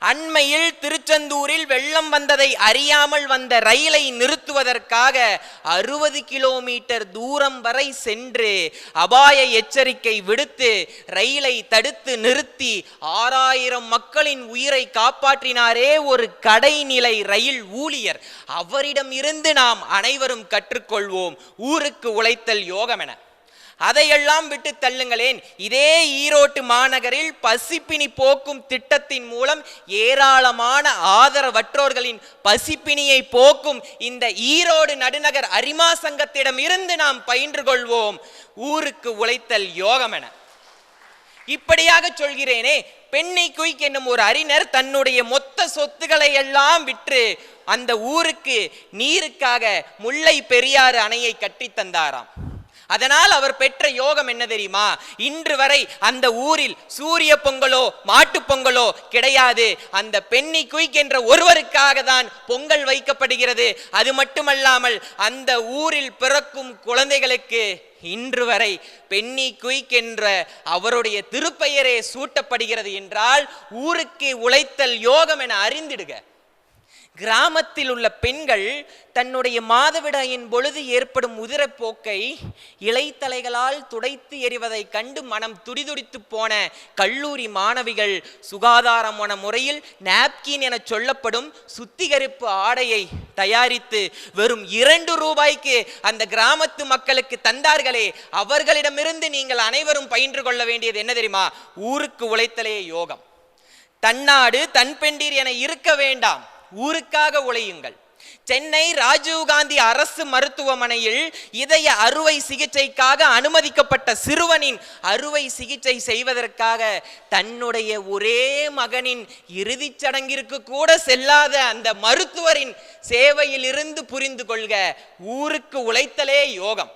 அண்மையில் திருச்செந்தூரில் வெள்ளம் வந்ததை அறியாமல் வந்த ரயிலை நிறுத்துவதற்காக 60 கிலோமீட்டர் தூரம் வரை சென்று அபாய எச்சரிக்கை விடுத்து ரயிலை தடுத்து நிறுத்தி 6000 மக்களின் உயிரை காப்பாற்றினாரே ஒரு கடைநிலை ரயில் ஊழியர், அவரிடம் இருந்து நாம் அனைவரும் கற்றுக்கொள்வோம். ஊருக்கு உழைத்தல் யோகமென. அதையெல்லாம் விட்டு தள்ளுங்களேன், இதே ஈரோட்டு மாநகரில் பசிப்பினி போக்கும் திட்டத்தின் மூலம் ஏராளமான ஆதரவற்றோர்களின் பசிப்பினியை போக்கும் இந்த ஈரோடு நடுநகர் அரிமா சங்கத்திடம் இருந்து நாம் பயின்று கொள்வோம். ஊருக்கு உழைத்தல் யோகமென. இப்படியாக சொல்கிறேனே, பென்னி குயிக் என்னும் ஒரு அறிஞர் தன்னுடைய மொத்த சொத்துக்களை எல்லாம் விற்று அந்த ஊருக்கு நீருக்காக முல்லை பெரியாறு அணையை கட்டி தந்தாராம். அதனால் அவர் பெற்ற யோகம் என்ன தெரியுமா? இன்று வரை அந்த ஊரில் சூரிய பொங்கலோ மாட்டு பொங்கலோ கிடையாது. அந்த பென்னி குயிக் என்ற ஒருவருக்காக தான் பொங்கல் வைக்கப்படுகிறது. அது மட்டுமல்லாமல் அந்த ஊரில் பிறக்கும் குழந்தைகளுக்கு இன்று வரை பென்னி குயிக் என்ற அவருடைய திருப்பெயரே சூட்டப்படுகிறது என்றால் ஊருக்கு உழைத்தல் யோகம் என அறிந்திடுக. கிராமத்தில் உள்ள பெண்கள் தன்னுடைய மாதவிடாயின் பொழுது ஏற்படும் உதிரப்போக்கை இலைத்தலைகளால் துடைத்து எறிவதை கண்டு மனம் துடிதுடித்து போன கல்லூரி மாணவிகள் சுகாதாரமான முறையில் நாப்கின் என சொல்லப்படும் சுத்திகரிப்பு ஆடையை தயாரித்து வெறும் 2 ரூபாய்க்கு அந்த கிராமத்து மக்களுக்கு தந்தார்களே, அவர்களிடமிருந்து நீங்கள் அனைவரும் பயின்று கொள்ள வேண்டியது என்ன தெரியுமா? ஊருக்கு உழைத்தலே யோகம். தன்னாடு தன் பெண்டீர் என இருக்க வேண்டாம், ஊருக்காக உழையுங்கள். சென்னை ராஜீவ்காந்தி அரசு மருத்துவமனையில் இதய அறுவை சிகிச்சைக்காக அனுமதிக்கப்பட்ட சிறுவனின் அறுவை சிகிச்சை செய்வதற்காக தன்னுடைய ஒரே மகனின் இறுதிச் சடங்கிற்கு கூட செல்லாத அந்த மருத்துவரின் சேவையில் இருந்து புரிந்து கொள்க, ஊருக்கு உழைத்தலே யோகம்.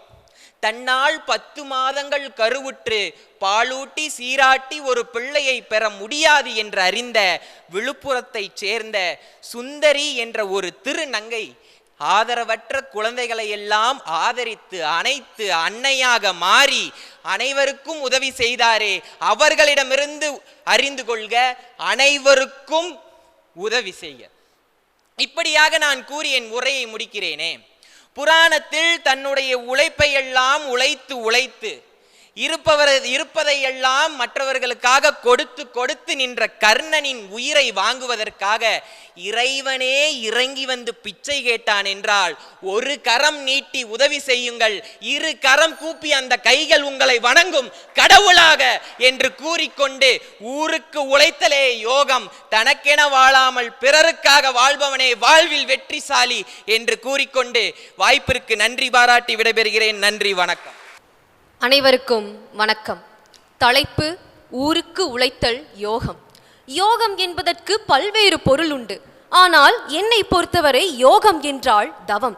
தன்னால் 10 மாதங்கள் கருவுற்று பாலூட்டி சீராட்டி ஒரு பிள்ளையை பெற முடியாது என்று அறிந்த விழுப்புரத்தை சேர்ந்த சுந்தரி என்ற ஒரு திருநங்கை ஆதரவற்ற குழந்தைகளை எல்லாம் ஆதரித்து அனைத்து அன்னையாக மாறி அனைவருக்கும் உதவி செய்தாரே, அவர்களிடமிருந்து அறிந்து கொள்க, அனைவருக்கும் உதவி செய்ய. இப்படியாக நான் கூறி என் உரையை முடிக்கிறேனே. புராணத்தில் தன்னுடைய உழைப்பை எல்லாம் உழைத்து இருப்பதையெல்லாம் மற்றவர்களுக்காக கொடுத்து கொடுத்து நின்ற கர்ணனின் உயிரை வாங்குவதற்காக இறைவனே இறங்கி வந்து பிச்சை கேட்டான் என்றால், ஒரு கரம் நீட்டி உதவி செய்யுங்கள், 2 கரம் கூப்பி அந்த கைகள் உங்களை வணங்கும் கடவுளாக என்று கூறிக்கொண்டு ஊருக்கு உழைத்தலே யோகம், தனக்கென வாழாமல் பிறருக்காக வாழ்பவனே வாழ்வில் வெற்றிசாலி என்று கூறிக்கொண்டு வாய்ப்பிற்கு நன்றி பாராட்டி விடைபெறுகிறேன். நன்றி, வணக்கம். அனைவருக்கும் வணக்கம். தலைப்பு ஊருக்கு உழைத்தல் யோகம். யோகம் என்பதற்கு பல்வேறு பொருள் உண்டு. ஆனால் என்னை பொறுத்தவரை யோகம் என்றால் தவம்.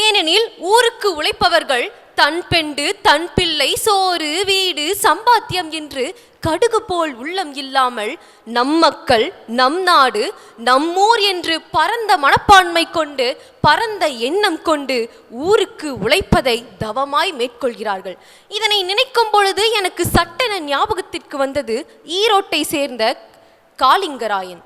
ஏனெனில் ஊருக்கு உழைப்பவர்கள் தன் பெண்டு தன் பிள்ளை சோறு வீடு சம்பாத்தியம் என்று கடுகு போல் உள்ளம் இல்லாமல் நம் மக்கள் நம் நாடு நம்மூர் என்று பரந்த மனப்பான்மை கொண்டு பரந்த எண்ணம் கொண்டு ஊருக்கு உழைப்பதை தவமாய் மேற்கொள்கிறார்கள். இதனை நினைக்கும் பொழுது எனக்கு சட்டென ஞாபகத்திற்கு வந்தது ஈரோட்டை சேர்ந்த காளிங்கராயன்.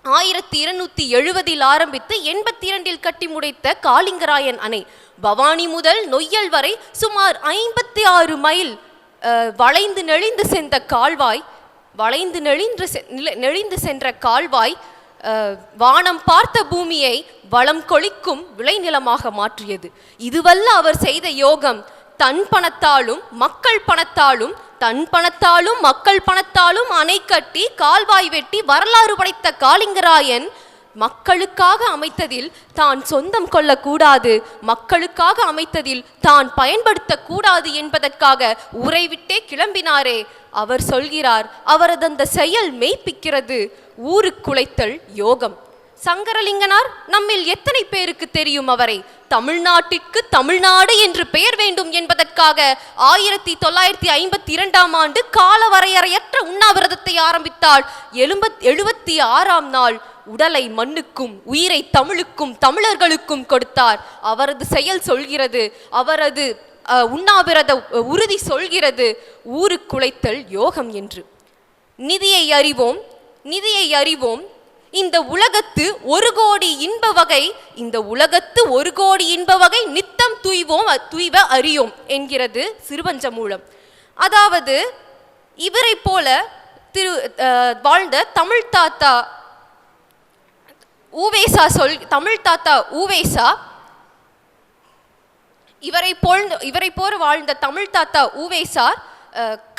1270 ஆரம்பித்து 82 கட்டி முடித்த காளிங்கராயன் அணை பவானி முதல் நொய்யல் வரை சுமார் 56 மைல் வளைந்து நெளிந்து சென்ற கால்வாய் வானம் பார்த்த பூமியை வளம் கொளிக்கும் விளைநிலமாக மாற்றியது. இதுவல்ல அவர் செய்த யோகம். தன் பணத்தாலும் மக்கள் பணத்தாலும் மக்கள் பணத்தாலும் அணை கட்டி கால்வாய் வெட்டி வரலாறு படைத்த காளிங்கராயன் மக்களுக்காக அமைத்ததில் தான் சொந்தம் கொள்ளக்கூடாது, மக்களுக்காக அமைத்ததில் தான் பயன்படுத்தக்கூடாது என்பதற்காக உரைவிட்டே கிளம்பினாரே. அவர் சொல்கிறார், அவரது அந்த செயல் மெய்ப்பிக்கிறது ஊருக்குழைத்தல் யோகம். சங்கரலிங்கனார் நம்மில் எத்தனை பேருக்கு தெரியும் அவரை? தமிழ்நாட்டிற்கு தமிழ்நாடு என்று பெயர் வேண்டும் என்பதற்காக 1952ஆம் ஆண்டு கால வரையறையற்ற உண்ணாவிரதத்தை ஆரம்பித்தால் 76ஆம் நாள் உடலை மண்ணுக்கும் உயிரை தமிழுக்கும் தமிழர்களுக்கும் கொடுத்தார். அவரது செயல் சொல்கிறது, அவரது உண்ணாவிரத உறுதி சொல்கிறது ஊருக்குழைத்தல் யோகம் என்று. நிதியை அறிவோம் இந்த உலகத்து 1 கோடி இன்ப வகை, இந்த உலகத்து 1 கோடி இன்ப வகை நித்தம் துய்வ அறியோம் என்கிறது சிறுபஞ்சமூலம். அதாவது இவரை போல வாழ்ந்த தமிழ் தாத்தா ஊவேசா இவரை போல வாழ்ந்த தமிழ் தாத்தா ஊவேசார்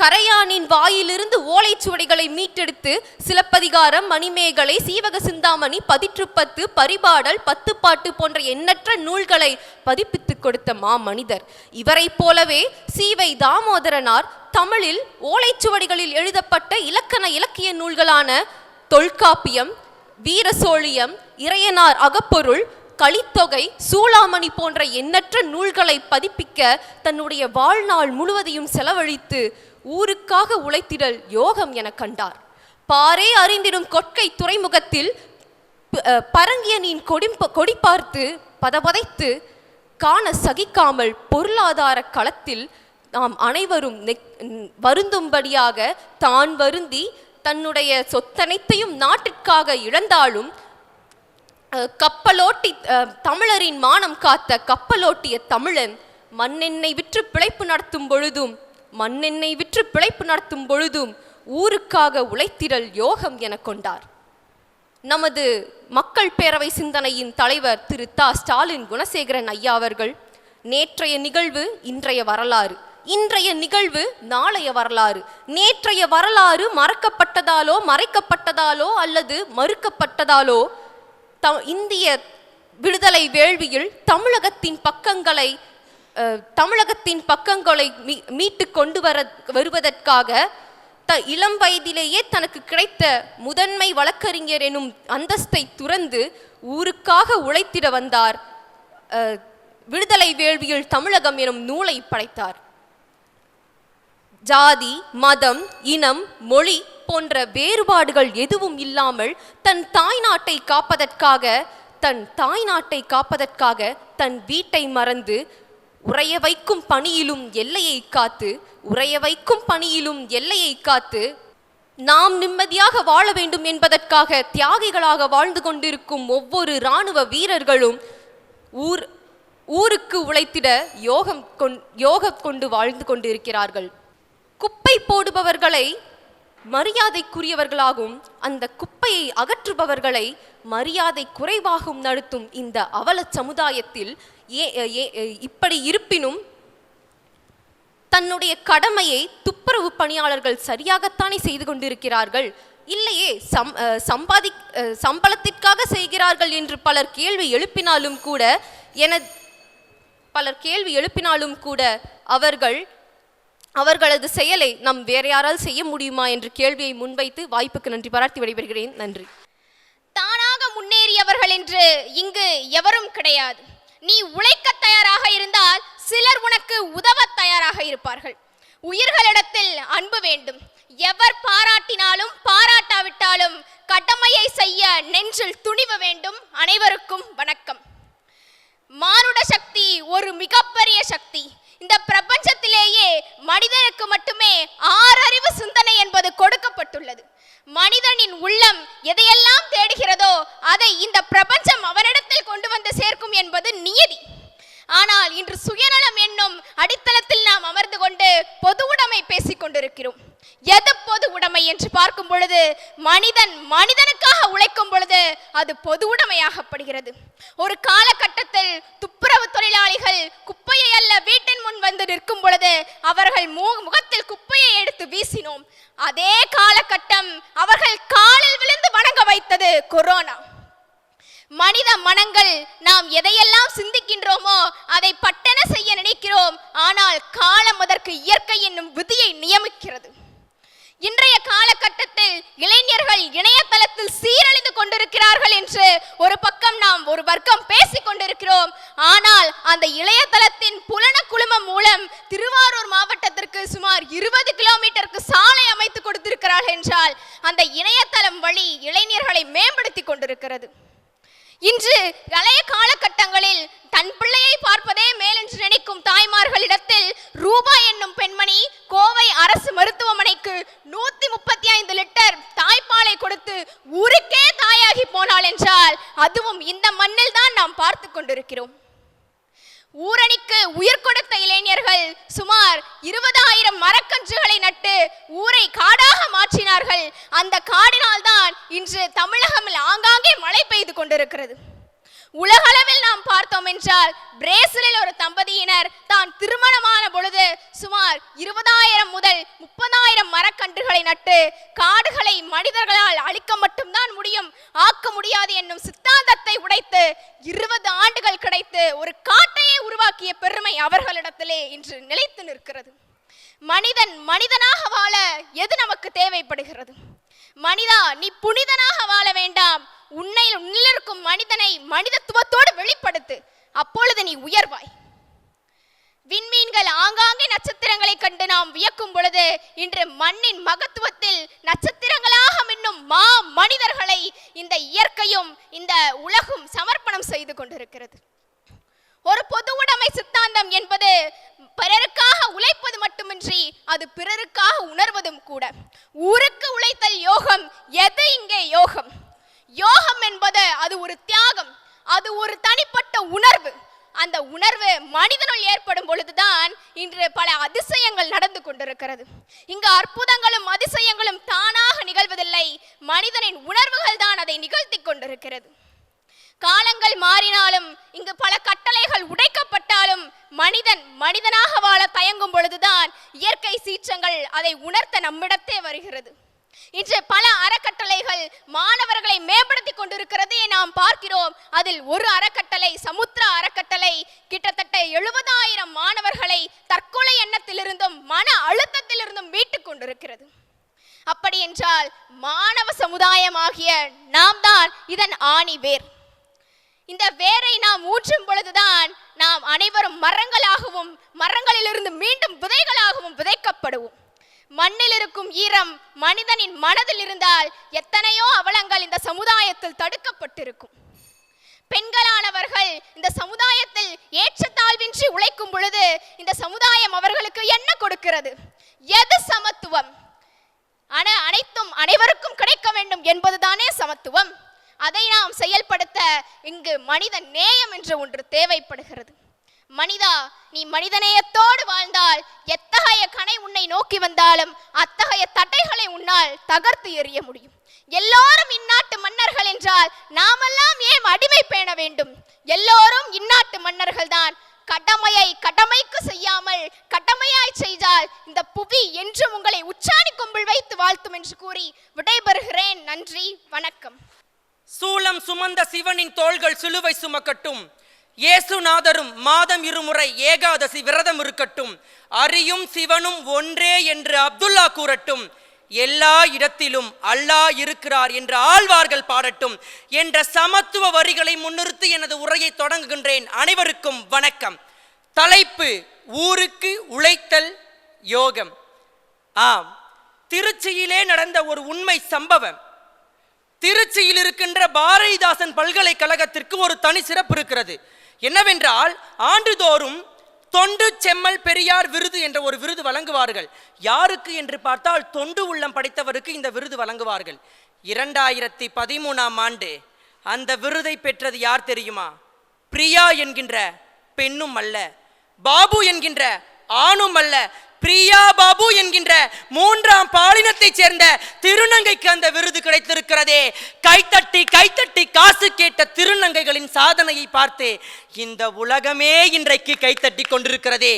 கரையானின் வாயிலிருந்து ஓலைச்சுவடிகளை மீட்டெடுத்து சிலப்பதிகாரம், மணிமேகலை, சீவக சிந்தாமணி, பதிற்றுப்பத்து, பரிபாடல், பத்துப்பாட்டு போன்ற எண்ணற்ற நூல்களை பதிப்பித்துக் கொடுத்த மாமனிதர். இவரை போலவே சீவை தாமோதரனார் தமிழில் ஓலைச்சுவடிகளில் எழுதப்பட்ட இலக்கிய நூல்களான தொல்காப்பியம், வீரசோழியம், இறையனார் அகப்பொருள், கலித்தொகை, சூளாமணி போன்ற எண்ணற்ற நூல்களை பதிப்பிக்க தன்னுடைய வாழ்நாள் முழுவதையும் செலவழித்து ஊருக்காக உழைத்திடல் யோகம் என கண்டார். பாரே அறிந்திடும் கொற்கை துறைமுகத்தில் பரங்கியனின் கொடி பார்த்து பதபதைத்து காண சகிக்காமல் பொருளாதார களத்தில் நாம் அனைவரும் வருந்தும்படியாக தான் வருந்தி தன்னுடைய சொத்தனைத்தையும் நாட்டிற்காக இழந்தாலும் கப்பலோட்டி தமிழரின் மானம் காத்த கப்பலோட்டிய தமிழன் மண்ணெண்ணெய் விற்று பிழைப்பு நடத்தும் பொழுதும் ஊருக்காக உழைத்திடல் யோகம் என கொண்டார். நமது மக்கள் பேரவை சிந்தனையின் தலைவர் திரு தா. ஸ்டாலின் குணசேகரன் ஐயா அவர்கள் நேற்றைய நிகழ்வு இன்றைய வரலாறு, இன்றைய நிகழ்வு நாளைய வரலாறு, நேற்றைய வரலாறு மறைக்கப்பட்டதாலோ அல்லது மறுக்கப்பட்டதாலோ இந்திய விடுதலை வேள்வியில் தமிழகத்தின் பக்கங்களை மீட்டு கொண்டு வருவதற்காக இளம் வயதிலேயே தனக்கு கிடைத்த முதன்மை வழக்கறிஞர் எனும் அந்தஸ்தை துறந்து ஊருக்காக உழைத்திட வந்தார். விடுதலை வேள்வியில் தமிழகம் எனும் நூலை படைத்தார். ஜாதி, மதம், இனம், மொழி போன்ற வேறுபாடுகள் எதுவும் இல்லாமல் தன் தாய்நாட்டை காப்பதற்காக தன் வீட்டை மறந்து உறைய வைக்கும் பணியிலும் எல்லையை காத்து நாம் நிம்மதியாக வாழ வேண்டும் என்பதற்காக தியாகிகளாக வாழ்ந்து கொண்டிருக்கும் ஒவ்வொரு இராணுவ வீரர்களும் ஊருக்கு உழைத்திட யோகம் கொண்டு வாழ்ந்து கொண்டிருக்கிறார்கள். குப்பை போடுபவர்களை மரியாதைக்குரியவர்களாகவும் அந்த குப்பையை அகற்றுபவர்களை மரியாதை குறைவாகவும் நடத்தும் இந்த அவல சமுதாயத்தில் இப்படி இருப்பினும் தன்னுடைய கடமையை துப்புரவு பணியாளர்கள் சரியாகத்தானே செய்து கொண்டிருக்கிறார்கள், இல்லையே சம்பளத்திற்காக செய்கிறார்கள் என்று பலர் கேள்வி எழுப்பினாலும் கூட அவர்களது செயலை நாம் வேற யாரால் செய்ய முடியுமா என்ற கேள்வியை முன்வைத்து வாய்ப்புக்கு நன்றி பாராட்டி விடைபெறுகிறேன். நன்றி. தானாக முன்னேறியவர்கள் என்று இங்கு எவரும் கிடையாது. நீ உழைக்க தயாராக இருந்தால் சிலர் உனக்கு உதவ தயாராக இருப்பார்கள். உயிர்களிடத்தில் அன்பு வேண்டும். எவர் பாராட்டினாலும் பாராட்டாவிட்டாலும் கடமையை செய்ய நெஞ்சில் துணிவு வேண்டும். அனைவருக்கும் வணக்கம். மானுட சக்தி ஒரு மிகப்பெரிய சக்தி. இந்த பிரபஞ்சத்திலேயே மனிதனுக்கு மட்டுமே 6 அறிவு சிந்தனை என்பது கொடுக்கப்பட்டுள்ளது. மனிதனின் உள்ளம் எதையெல்லாம் தேடுகிறதோ அதை இந்த பிரபஞ்சம் அவனிடத்தில் கொண்டு வந்து சேர்க்கும் என்பது நியதி. ஆனால் இன்று சுயநலம் என்னும் அடித்தளத்தில் நாம் அமர்ந்து கொண்டு பொது உடைமை பேசிக் கொண்டிருக்கிறோம். எது பொது உடைமை என்று பார்க்கும் பொழுது, மனிதன் மனிதனுக்காக உழைக்கும் பொழுது அது பொது உடைமையாகப்படுகிறது. ஒரு காலகட்டத்தில் துப்புரவு தொழிலாளிகள் குப்பையை அல்ல வீட்டின் முன் வந்து நிற்கும் பொழுது அவர்கள் முகத்தில் குப்பையை எடுத்து வீசினோம். அதே காலகட்டம் அவர்கள் காலில் விழுந்து வணங்க வைத்தது கொரோனா. மனித மனங்கள் நாம் எதையெல்லாம் சிந்திக்கின்றோமோ அதை பட்டென செய்ய நினைக்கிறோம். ஆனால் காலம் அதற்கு இயற்கை என்னும் விதியை நியமிக்கிறது. இன்றைய காலகட்டத்தில் இளைஞர்கள் இணையதளத்தில் சீரழிந்து கொண்டிருக்கிறார்கள் என்று ஒரு பக்கம் நாம் ஒரு வர்க்கம் பேசிக் கொண்டிருக்கிறோம். ஆனால் அந்த இளையதளத்தின் புலன குழுமம் மூலம் திருவாரூர் மாவட்டத்திற்கு சுமார் 20 கிலோமீட்டருக்கு சாலை அமைத்து கொடுத்திருக்கிறார்கள் என்றால் அந்த இணையதளம் வழி இளைஞர்களை மேம்படுத்தி கொண்டிருக்கிறது. இன்று இளைய காலகட்டங்களில் தன் பிள்ளையை பார்ப்பதே மேலென்று நினைக்கும் தாய்மார்களிடத்தில் ரூபா என்னும் பெண்மணி கோவை அரசு மருத்துவமனைக்கு 135 லிட்டர் தாய்ப்பாலை கொடுத்து ஊருக்கே தாயாகி போனாள் என்றால் அதுவும் இந்த மண்ணில் தான் நாம் பார்த்து கொண்டிருக்கிறோம். ஊரணிக்கு உயிர் கொடுத்த இளைஞர்கள் சுமார் 20,000 மரக்கன்றுகளை நட்டு ஊரை காடாக மாற்றினார்கள். அந்த காடினால் தான் இன்று தமிழகத்தில் ஆங்காங்கே மழை பெய்து கொண்டிருக்கிறது. உலகளவில் நாம் பார்த்தோம் என்றால் பிரேசிலில் ஒரு தம்பதியினர் தான் திருமணமான பொழுது சுமார் 20,000 முதல் 30,000 மரக்கன்றுகளை நட்டு காடுகளை மனிதர்களால் அழிக்க மட்டும்தான் முடியும், ஆக்க முடியாது என்னும் சித்தாந்தத்தை உடைத்து 20 ஆண்டுகள் கிடைத்து ஒரு காட்டையே உருவாக்கிய பெருமை அவர்களிடத்திலே இன்று நிலைத்து நிற்கிறது. மனிதன் மனிதனாக வாழ எது நமக்கு தேவைப்படுகிறது? மனிதா, நீ புனிதனாக வாழ வேண்டாம், உள்ளிருக்கும் மனிதனை மனிதத்துவத்தோடு வெளிப்படுத்து, அப்பொழுது நீ உயர்வாய். விண்மீன்கள் ஆங்காங்கே நட்சத்திரங்களை கண்டு நாம் வியக்கும் பொழுது இன்று மண்ணின் மகத்துவத்தில் நட்சத்திரங்களாக மின்னும் மா மனிதர்களை இந்த இயற்கையும் இந்த உலகும் சமர்ப்பணம் செய்து கொண்டிருக்கிறது. ஒரு பொது உடைமை சித்தாந்தம் என்பது பிறருக்காக உழைப்பது மட்டுமின்றி அது பிறருக்காக உணர்வதும் கூட. ஊருக்கு உழைத்தல் யோகம். எது இங்கே யோகம்? யோகம் என்பது அது ஒரு தியாகம், அது ஒரு தனிப்பட்ட உணர்வு. அந்த உணர்வு மனிதனுள் ஏற்படும் பொழுதுதான் இன்று பல அதிசயங்கள் நடந்து கொண்டிருக்கிறது. இங்கு அற்புதங்களும் அதிசயங்களும் தானாக நிகழ்வதில்லை, மனிதனின் உணர்வுகள் தான் அதை நிகழ்த்தி கொண்டிருக்கிறது. காலங்கள் மாறினாலும் இங்கு பல கட்டளைகள் உடைக்கப்பட்டாலும் மனிதன் மனிதனாக வாழ தயங்கும் பொழுதுதான் இயற்கை சீற்றங்கள் அதை உணர்த்த நம்மிடத்தே வருகிறது. இன்று பல அறக்கட்டளைகள் மாணவர்களை மேம்படுத்தி கொண்டிருக்கிறதை நாம் பார்க்கிறோம். அதில் ஒரு அறக்கட்டளை சமுத்திர அறக்கட்டளை கிட்டத்தட்ட 70,000 மாணவர்களை தற்கொலை எண்ணத்திலிருந்தும் மன அழுத்தத்திலிருந்தும் மீட்டுக் கொண்டிருக்கிறது. அப்படி என்றால் மாணவ சமுதாயமாகிய நாம் தான் இதன் ஆணி வேர். இந்த வேரை நாம் ஊற்றும் பொழுதுதான் நாம் அனைவரும் மரங்களாகவும் மரங்களிலிருந்து மீண்டும் விதைகளாகவும் விதைக்கப்படுவோம். மண்ணில் இருக்கும் ஈரம் மனிதனின் மனதில் இருந்தால் எத்தனையோ அவலங்கள் இந்த சமுதாயத்தில் தடுக்கப்பட்டிருக்கும். பெண்களானவர்கள் இந்த சமுதாயத்தில் ஏற்றத்தாழ்வின்றி உழைக்கும் பொழுது இந்த சமுதாயம் அவர்களுக்கு என்ன கொடுக்கிறது? எது சமத்துவம்? அனைத்தும் அனைவருக்கும் கிடைக்க வேண்டும் என்பதுதானே சமத்துவம். அதை நாம் செயல்படுத்த இங்கு மனித நேயம் என்ற ஒன்று தேவைப்படுகிறது. மனிதா, நீ மனிதநேயத்தோடு வாழ்ந்தால் எத்தகைய கணை உன்னை நோக்கி வந்தாலும் அத்தகைய தடைகளை உன்னால் தகர்த்து எறிய முடியும். எல்லோரும் இந்நாட்டு மன்னர்கள் என்றால் நாமெல்லாம் ஏன் அடிமை பேண வேண்டும்? எல்லோரும் இந்நாட்டு மன்னர்கள் தான். கடமையை கடமைக்கு செய்யாமல் கடமையாய் செய்தால் இந்த புவி என்றும் உங்களை உச்சாணி கொம்பில் வைத்து வாழ்த்தும் என்று கூறி விடைபெறுகிறேன். நன்றி, வணக்கம். சூலம் சுமந்த சிவனின் தோள்கள் சிலுவை சுமக்கட்டும். இயேசுநாதரும் மாதம் 2 முறை ஏகாதசி விரதம் இருக்கட்டும். அறியும் சிவனும் ஒன்றே என்று அப்துல்லா கூறட்டும். எல்லா இடத்திலும் அல்லாஹ் இருக்கிறார் என்று ஆழ்வார்கள் பாடட்டும் என்ற சமத்துவ வரிகளை முன்னிறுத்தி எனது உரையை தொடங்குகின்றேன். அனைவருக்கும் வணக்கம். தலைப்பு: ஊருக்கு உழைத்தல் யோகம். ஆம், திருச்சியிலே நடந்த ஒரு உண்மை சம்பவம். திருச்சியில் இருக்கின்ற பாரதிதாசன் பல்கலைக்கழகத்திற்கு ஒரு தனி சிறப்பு இருக்கிறது. என்னவென்றால், ஆண்டுதோறும் தொண்டு செம்மல் பெரியார் விருது என்ற ஒரு விருது வழங்குவார்கள். யாருக்கு என்று பார்த்தால் தொண்டு உள்ளம் படைத்தவருக்கு இந்த விருது வழங்குவார்கள். 2013ஆம் ஆண்டு அந்த விருதை பெற்றது யார் தெரியுமா? பிரியா என்கின்ற பெண்ணும் அல்ல, பாபு என்கின்ற ஆணும் அல்ல, பிரியா பாபு என்கின்ற மூன்றாம் பாலினத்தைச் சேர்ந்த திருநங்கைக்கு அந்த விருது கிடைத்திருக்கிறதே. கைத்தட்டி கைத்தட்டி காசு கேட்ட திருநங்கைகளின் சாதனையை பார்த்து இந்த உலகமே இன்றைக்கு கைத்தட்டி கொண்டிருக்கிறதே.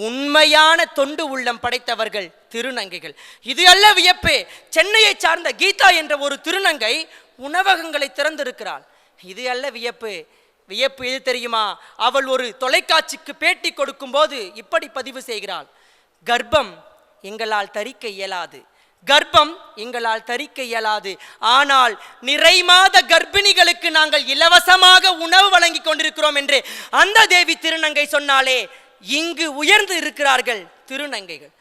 உண்மையான தொண்டு உள்ளம் படைத்தவர்கள் திருநங்கைகள். இது அல்ல வியப்பு. சென்னையை சார்ந்த கீதா என்ற ஒரு திருநங்கை உணவகங்களை திறந்திருக்கிறாள். இது அல்ல வியப்பு. வியப்பு எது தெரியுமா? அவள் ஒரு தொலைக்காட்சிக்கு பேட்டி கொடுக்கும் போது இப்படி பதிவு செய்கிறாள்: கர்ப்பம் எங்களால் தரிக்க இயலாது, கர்ப்பம் எங்களால் தரிக்க இயலாது, ஆனால் நிறைமாத கர்ப்பிணிகளுக்கு நாங்கள் இலவசமாக உணவு வழங்கி கொண்டிருக்கிறோம் என்று அந்த தேவி திருநங்கை சொன்னாலே. இங்கு உயர்ந்து இருக்கிறார்கள் திருநங்கைகள்.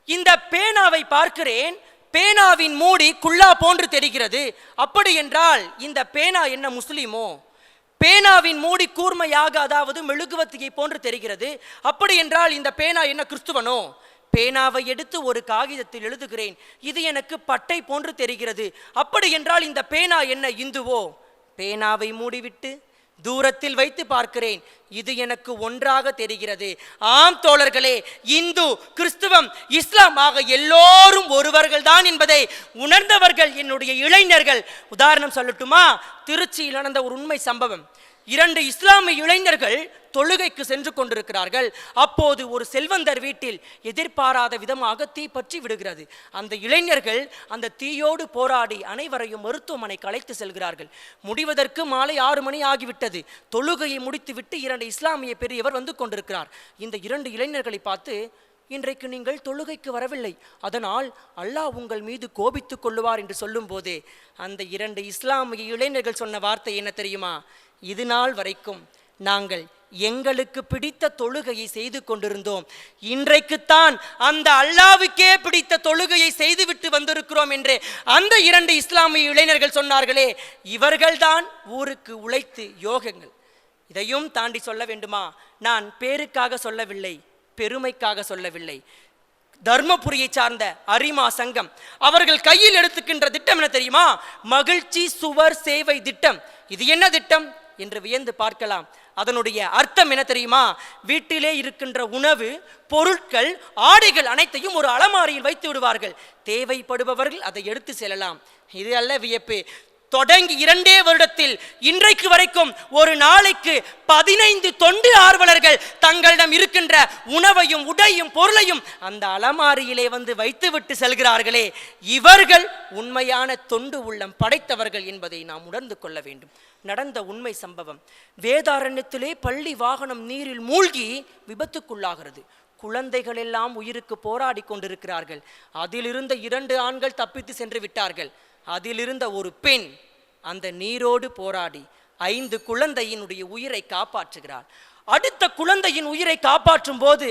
இந்த பேனாவை பார்க்கிறேன், பேனாவின் மூடி குல்லா போன்று தெரிகிறது. அப்படி என்றால் இந்த பேனா என்ன முஸ்லிமோ? பேனாவின் மூடி கூர்மையாக, அதாவது மெழுகுவத்தியை போன்று தெரிகிறது. அப்படி என்றால் இந்த பேனா என்ன கிறிஸ்துவனோ? பேனாவை எடுத்து ஒரு காகிதத்தில் எழுதுகிறேன், இது எனக்கு பட்டை போன்று தெரிகிறது. அப்படி என்றால் இந்த பேனா என்ன இந்துவோ? பேனாவை மூடிவிட்டு தூரத்தில் வைத்து பார்க்கிறேன், இது எனக்கு ஒன்றாக தெரிகிறது. ஆம் தோழர்களே, இந்து, கிறிஸ்துவம், இஸ்லாம் ஆக எல்லோரும் ஒருவர்கள் தான் என்பதை உணர்ந்தவர்கள் என்னுடைய இளைஞர்கள். உதாரணம் சொல்லட்டுமா? திருச்சியில் நடந்த ஒரு உண்மை சம்பவம். 2 இஸ்லாமிய இளைஞர்கள் தொழுகைக்கு சென்று கொண்டிருக்கிறார்கள். அப்போது ஒரு செல்வந்தர் வீட்டில் எதிர்பாராத விதமாக தீ பற்றி விடுகிறது. அந்த இளைஞர்கள் அந்த தீயோடு போராடி அனைவரையும் மருத்துவமனைக்கு அழைத்து செல்கிறார்கள். முடிவதற்கு மாலை 6 மணி ஆகிவிட்டது. தொழுகையை முடித்துவிட்டு 2 இஸ்லாமிய பெரியவர் வந்து கொண்டிருக்கிறார். இந்த 2 இளைஞர்களை பார்த்து, இன்றைக்கு நீங்கள் தொழுகைக்கு வரவில்லை, அதனால் அல்லாஹ் உங்கள் மீது கோபித்துக் கொள்ளுவார் என்று சொல்லும் போது அந்த 2 இஸ்லாமிய இளைஞர்கள் சொன்ன வார்த்தை என்ன தெரியுமா? இது நாள் வரைக்கும் நாங்கள் எங்களுக்கு பிடித்த தொழுகையை செய்து கொண்டிருந்தோம், இன்றைக்குத்தான் அந்த அல்லாவுக்கே பிடித்த தொழுகையை செய்துவிட்டு வந்திருக்கிறோம் என்று அந்த 2 இஸ்லாமிய இளைஞர்கள் சொன்னார்களே, இவர்கள்தான் ஊருக்கு உழைத்து யோகங்கள். இதையும் தாண்டி சொல்ல வேண்டுமா? நான் பேருக்காக சொல்லவில்லை, பெருமைக்காக சொல்லவில்லை. தர்மபுரியை சார்ந்த அரிமா சங்கம் அவர்கள் கையில் எடுத்துக்கின்ற திட்டம் என்ன தெரியுமா? மகிழ்ச்சி சுவர் சேவை திட்டம். இது என்ன திட்டம் என்று வியந்து பார்க்கலாம். அதனுடைய அர்த்தம் என்ன தெரியுமா? வீட்டிலே இருக்கின்ற உணவு, பொருட்கள், ஆடைகள் அனைத்தையும் ஒரு அலமாரியில் வைத்து விடுவார்கள். தேவைப்படுபவர்கள் அதை எடுத்து செல்லலாம். இது அல்ல வியப்பு. தொடங்கி 2 வருடத்தில் இன்றைக்கு வரைக்கும் ஒரு நாளைக்கு 15 தொண்டு ஆர்வலர்கள் தங்களிடம் இருக்கின்ற உணவையும் உடையும் பொருளையும் அந்த அலமாரியிலே வந்து வைத்துவிட்டு செல்கிறார்களே, இவர்கள் உண்மையான தொண்டு உள்ளம் படைத்தவர்கள் என்பதை நாம் உணர்ந்து கொள்ள வேண்டும். நடந்த உண்மை சம்பவம். வேதாரண்யத்திலே பள்ளி வாகனம் நீரில் மூழ்கி விபத்துக்குள்ளாகிறது. குழந்தைகள் எல்லாம் உயிருக்கு போராடி கொண்டிருக்கிறார்கள். அதிலிருந்த 2 ஆண்கள் தப்பித்து சென்று விட்டார்கள். அதிலிருந்த ஒரு பெண் அந்த நீரோடு போராடி 5 குழந்தையினுடைய உயிரை காப்பாற்றுகிறாள். அடுத்த குழந்தையின் உயிரை காப்பாற்றும் போது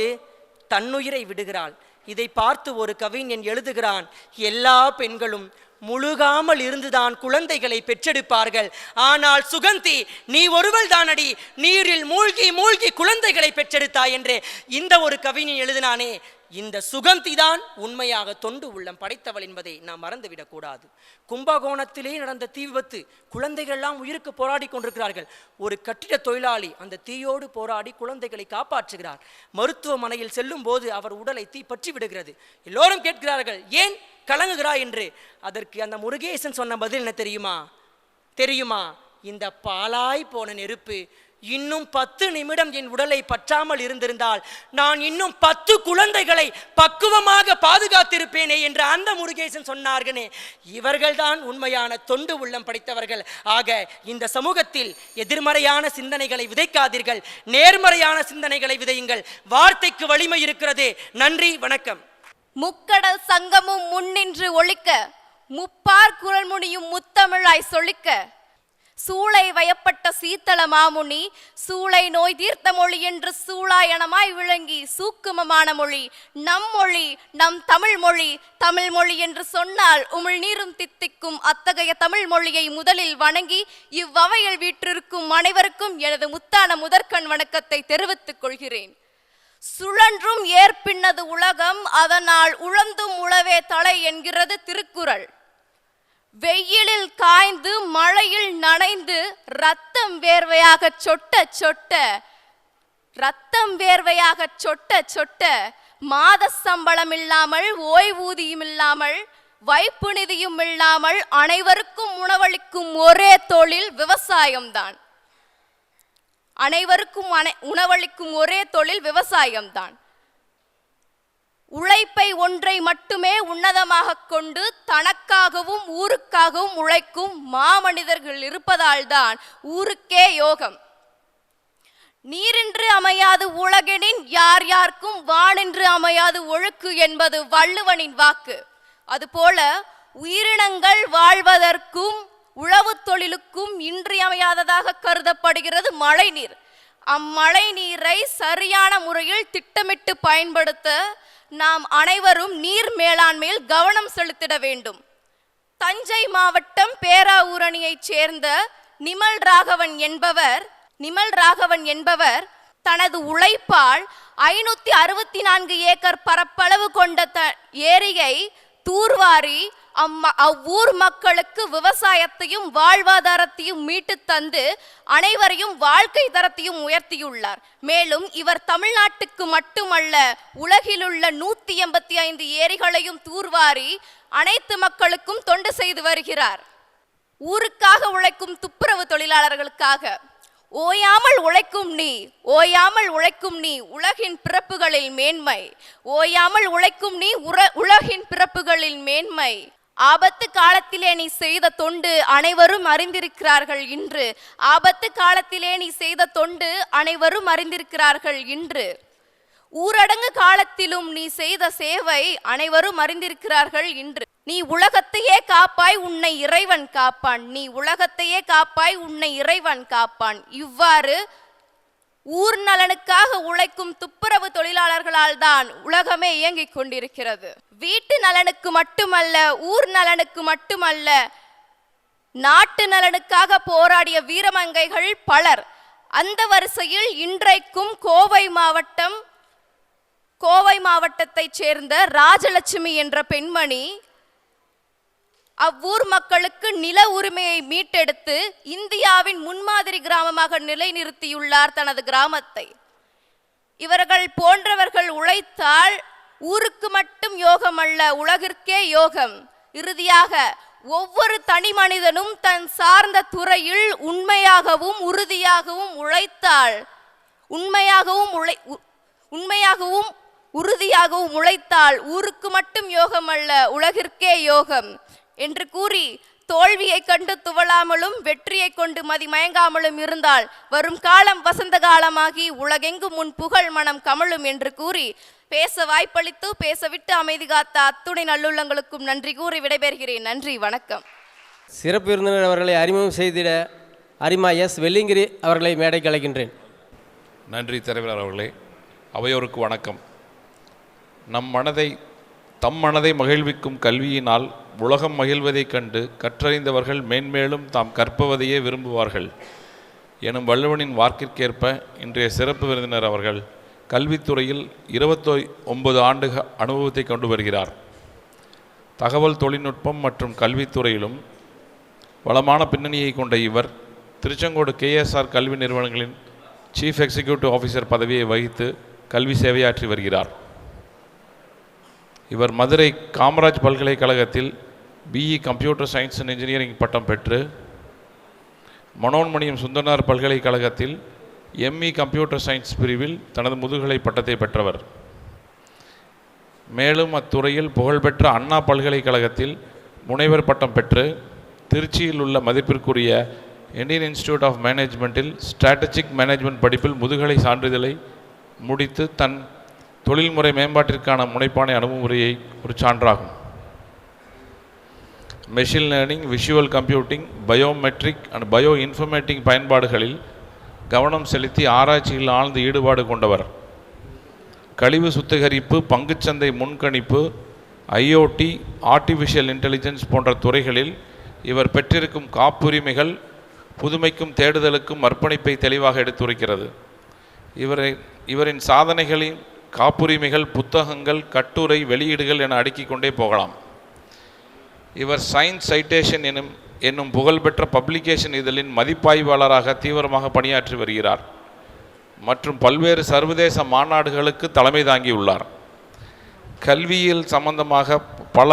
தன்னுயிரை விடுகிறாள். இதை பார்த்து ஒரு கவிஞன் எழுதுகிறான், எல்லா பெண்களும் முழுகாமல் இருந்துதான் குழந்தைகளை பெற்றெடுப்பார்கள், ஆனால் சுகந்தி நீ ஒருவள் தானடி நீரில் மூழ்கி மூழ்கி குழந்தைகளை பெற்றெடுத்தாய் என்று இந்த ஒரு கவிஞன் எழுதினானே. இந்த சுகந்தி தான் உண்மையாக தொண்டு உள்ளம் படைத்தவள் என்பதை நாம் மறந்துவிடக் கூடாது. கும்பகோணத்திலே நடந்த தீ விபத்து, குழந்தைகள் எல்லாம் உயிருக்கு போராடி கொண்டிருக்கிறார்கள். ஒரு கட்டிட தொழிலாளி அந்த தீயோடு போராடி குழந்தைகளை காப்பாற்றுகிறார். மருத்துவமனையில் செல்லும் போது அவர் உடலை தீ பற்றி விடுகிறது. எல்லோரும் கேட்கிறார்கள், ஏன் கலங்குகிறாய் என்று. அதற்கு அந்த முருகேசன் சொன்ன பதில் என்ன தெரியுமா? இந்த பாலாய் போன நெருப்பு இன்னும் 10 நிமிடம் என் உடலை பற்றாமல் இருந்திருந்தால் நான் இன்னும் 10 குழந்தைகளை பக்குவமாக பாதுகாத்திருப்பேனே என்று அந்த முருகேசன் சொன்னார்களே. இவர்கள்தான் உண்மையான தொண்டு உள்ளம் படைத்தவர்கள். ஆக இந்த சமூகத்தில் எதிர்மறையான சிந்தனைகளை விதைக்காதீர்கள், நேர்மறையான சிந்தனைகளை விதையுங்கள். வார்த்தைக்கு வலிமை இருக்கிறது. நன்றி, வணக்கம். முக்கடல் சங்கமும் முன்னின்று ஒழிக்க, முப்பார் குரல் முனியும் முத்தமிழாய் சொலிக்க, சூளை வயப்பட்ட சீத்தள மாமுனி சூளை நோய் தீர்த்த மொழி என்று சூளாயனமாய் விளங்கி சூக்குமமான மொழி நம் மொழி, நம் தமிழ் மொழி. தமிழ் மொழி என்று சொன்னால் உமிழ் நீரும் தித்திக்கும் அத்தகைய தமிழ் மொழியை முதலில் வணங்கி இவ்வவையில் வீற்றிருக்கும் அனைவருக்கும் எனது முத்தான முதற்கண் வணக்கத்தை தெரிவித்துக் கொள்கிறேன். சுழன்றும் ஏற்பின்னது உலகம், அதனால் உழந்தும் உழவே தலை என்கிறது திருக்குறள். வெயிலில் காய்ந்து மழையில் நனைந்து ரத்தம் வேர்வையாக சொட்ட சொட்ட ரத்தம் வேர்வையாக சொட்ட சொட்ட மாத சம்பளம் இல்லாமல், ஓய்வூதியம் இல்லாமல், வைப்பு நிதியும் இல்லாமல் அனைவருக்கும் உணவளிக்கும் ஒரே தொழில் விவசாயம்தான். அனைவருக்கும் உணவளிக்கும் ஒரே தொழில் விவசாயம்தான். உழைப்பை ஒன்றை மட்டுமே உன்னதமாக கொண்டு தனக்காகவும் ஊருக்காகவும் உழைக்கும் மாமனிதர்கள் இருப்பதால் தான் ஊருக்கே யோகம். நீரின்று அமையாது உலகெனின் யார் யாருக்கும் வானின்று அமையாது ஒழுக்கு என்பது வள்ளுவனின் வாக்கு. அதுபோல உயிரினங்கள் வாழ்வதற்கும் உழவு தொழிலுக்கும் இன்றியமையாததாக கருதப்படுகிறது மழை நீர். அம்மழை நீரை சரியான முறையில் திட்டமிட்டு பயன்படுத்த நாம் அனைவரும் நீர் மேலாண்மையில் கவனம் செலுத்திட வேண்டும். தஞ்சை மாவட்டம் பேராவூரணியைச் சேர்ந்த நிமல் ராகவன் என்பவர் தனது உழைப்பால் 564 ஏக்கர் பரப்பளவு கொண்ட ஏரியை தூர்வாரி அவ்வூர் மக்களுக்கு விவசாயத்தையும் வாழ்வாதாரத்தையும் மீட்டு தந்து அனைவரையும் வாழ்க்கை தரத்தையும் உயர்த்தியுள்ளார். மேலும் இவர் தமிழ்நாட்டுக்கு மட்டுமல்ல, உலகிலுள்ள 185 ஏரிகளையும் தூர்வாரி அனைத்து மக்களுக்கும் தொண்டு செய்து வருகிறார். ஊருக்காக உழைக்கும் துப்புரவு தொழிலாளர்களுக்காக ஓயாமல் உழைக்கும் நீ உலகின் பிறப்புகளில் மேன்மை. ஓயாமல் உழைக்கும் நீ உலகின் பிறப்புகளில் மேன்மை. ஆபத்து காலத்திலே நீ செய்த தொண்டு அனைவரும் அறிந்திருக்கிறார்கள் இன்று. ஆபத்து காலத்திலே நீ செய்த தொண்டு அனைவரும் அறிந்திருக்கிறார்கள் இன்று. ஊரடங்கு காலத்திலும் நீ செய்த சேவை அனைவரும் அறிந்திருக்கிறார்கள் இன்று. நீ உலகத்தையே காப்பாய், உன்னை இறைவன் காப்பான். நீ உலகத்தையே காப்பாய், உன்னை இறைவன் காப்பான். இவ்வாறு ஊர் நலனுக்காக உழைக்கும் துப்புரவு தொழிலாளர்களால் தான் உலகமே இயங்கிக் கொண்டிருக்கிறது. வீட்டு நலனுக்கு மட்டுமல்ல, ஊர் நலனுக்கு மட்டுமல்ல, நாட்டு நலனுக்காக போராடிய வீரமங்கைகள் பலர். அந்த வரிசையில் இன்றைக்கும் கோவை மாவட்டத்தைச் சேர்ந்த ராஜலட்சுமி என்ற பெண்மணி அவ்வூர் மக்களுக்கு நில உரிமையை மீட்டெடுத்து இந்தியாவின் முன்மாதிரி கிராமமாக நிலைநிறுத்தியுள்ளார் தனது கிராமத்தை. இவர்கள் போன்றவர்கள் உழைத்தால் ஊருக்கு மட்டும் யோகம் அல்ல, உலகிற்கே யோகம். இறுதியாக ஒவ்வொரு தனி மனிதனும் தன் சார்ந்த துறையில் உண்மையாகவும் உறுதியாகவும் உழைத்தால் ஊருக்கு மட்டும் யோகம் அல்ல, உலகிற்கே யோகம் என்று கூறி, தோல்வியை கண்டு துவளாமலும் வெற்றியை கொண்டு மதிமயங்காமலும் இருந்தால் வரும் காலம் வசந்த காலமாகி உலகெங்கும் முன் புகழ் மனம் கமழும் என்று கூறி, பேச வாய்ப்பளித்து பேசவிட்டு அமைதி காத்த அத்துணை நல்லுள்ளங்களுக்கும் நன்றி கூறி விடைபெறுகிறேன். நன்றி, வணக்கம். சிறப்பு விருந்தினர் அவர்களை அறிமுகம் செய்திட அரிமா எஸ் வெள்ளிங்கிரி அவர்களை மேடைக்கு அழைக்கின்றேன். நன்றி தலைவர் அவர்களே. அவையோருக்கு வணக்கம். தம் மனதை மகிழ்விக்கும் கல்வியினால் உலகம் மகிழ்வதைக் கண்டு கற்றறிந்தவர்கள் மேன்மேலும் தாம் கற்பவதையே விரும்புவார்கள் எனும் வள்ளுவனின் வாக்கிற்கேற்ப இன்றைய சிறப்பு விருந்தினர் அவர்கள் கல்வித்துறையில் 29 ஆண்டு அனுபவத்தை கொண்டு வருகிறார். தகவல் தொழில்நுட்பம் மற்றும் கல்வித்துறையிலும் வளமான பின்னணியை கொண்ட இவர் திருச்செங்கோடு KSR கல்வி நிறுவனங்களின் சீஃப் எக்ஸிக்யூட்டிவ் ஆஃபீஸர் பதவியை வகித்து கல்வி சேவையாற்றி வருகிறார். இவர் மதுரை காமராஜ் பல்கலைக்கழகத்தில் BE computer science and engineering பட்டம் பெற்று மனோன்மணியம் சுந்தரனார் பல்கலைக்கழகத்தில் ME கம்ப்யூட்டர் சயின்ஸ் பிரிவில் தனது முதுகலை பட்டத்தை பெற்றவர். மேலும் அத்துறையில் புகழ்பெற்ற அண்ணா பல்கலைக்கழகத்தில் முனைவர் பட்டம் பெற்று திருச்சியில் உள்ள மதிப்பிற்குரிய இந்தியன் இன்ஸ்டிடியூட் ஆஃப் மேனேஜ்மெண்ட்டில் ஸ்ட்ராட்டஜிக் மேனேஜ்மெண்ட் படிப்பில் முதுகலை சான்றிதழை முடித்து தன் தொழில்முறை மேம்பாட்டிற்கான முனைப்பானை அணுகுமுறையை ஒரு சான்றாகும். Machine learning, visual computing, biometric and bio informatic பயன்பாடுகளில் கவனம் செலுத்தி ஆராய்ச்சியில் ஆழ்ந்து ஈடுபாடு கொண்டவர். கழிவு சுத்திகரிப்பு, பங்குச்சந்தை முன்கணிப்பு, IoT, ஆர்டிஃபிஷியல் இன்டெலிஜென்ஸ் போன்ற துறைகளில் இவர் பெற்றிருக்கும் காப்புரிமைகள் புதுமைக்கும் தேடுதலுக்கும் அர்ப்பணிப்பை தெளிவாக எடுத்துரைக்கிறது. இவரின் சாதனைகளின் காப்புரிமைகள், புத்தகங்கள், கட்டுரை, வெளியீடுகள் என அடுக்கிக் கொண்டே போகலாம். இவர் சயின்ஸ் சைட்டேஷன் என்னும் புகழ்பெற்ற பப்ளிகேஷன் இதழின் மதிப்பாய்வாளராக தீவிரமாக பணியாற்றி வருகிறார். மற்றும் பல்வேறு சர்வதேச மாநாடுகளுக்கு தலைமை தாங்கியுள்ளார். கல்வியில் சம்பந்தமாக பல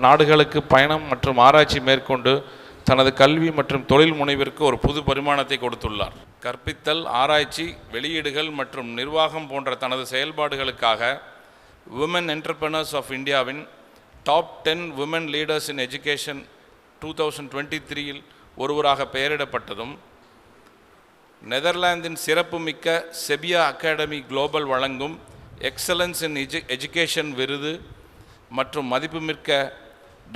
நாடுகளுக்கு பயணம் மற்றும் ஆராய்ச்சி மேற்கொண்டு தனது கல்வி மற்றும் தொழில் முனைவிற்கு ஒரு புது பரிமாணத்தை கொடுத்துள்ளார். கற்பித்தல், ஆராய்ச்சி, வெளியீடுகள் மற்றும் நிர்வாகம் போன்ற தனது செயல்பாடுகளுக்காக விமன் என்டர்பிரனர்ஸ் ஆஃப் இந்தியாவின் top 10 women leaders in education 2023 ஒருவராக பெயரிடப்பட்டதும், நெதர்லாந்தின் சிறப்புமிக்க செபியா அகாடமி குளோபல் வழங்கும் எக்ஸலன்ஸ் இன் எஜுகேஷன் விருது மற்றும் மதிப்புமிக்க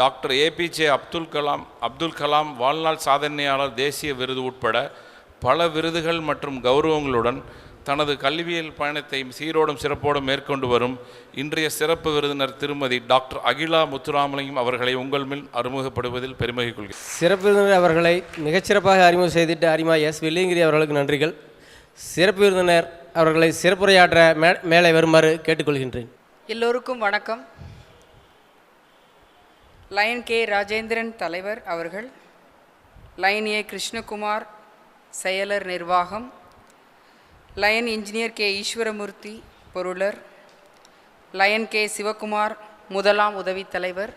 டாக்டர் ஏபிஜே அப்துல் கலாம் வாழ்நாள் சாதனையாளர் தேசிய விருது உட்பட பல விருதுகள் மற்றும் கௌரவங்களுடன் தனது கல்வியியல் பயணத்தை சீரோடும் சிறப்போடும் மேற்கொண்டு வரும் இன்றைய சிறப்பு விருந்தினர் திருமதி டாக்டர் அகிலா முத்துராமலிங்கம் அவர்களை உங்கள் முன் அறிமுகப்படுவதில் பெருமை கொள்கிறேன். சிறப்பு விருந்தினர் அவர்களை மிகச்சிறப்பாக அறிமுகம் செய்துட்டு அரிமா எஸ் வெள்ளியங்கிரி அவர்களுக்கு நன்றிகள். சிறப்பு விருந்தினர் அவர்களை சிறப்புரையாற்ற மேலே வருமாறு கேட்டுக்கொள்கின்றேன். எல்லோருக்கும் வணக்கம். லயன் கே ராஜேந்திரன் தலைவர் அவர்கள், லயன் ஏ கிருஷ்ணகுமார் செயலர் நிர்வாகம், லயன் இன்ஜினியர் கே ஈஸ்வரமூர்த்தி பொருளர், லயன் கே சிவகுமார் முதலாம் உதவி தலைவர்,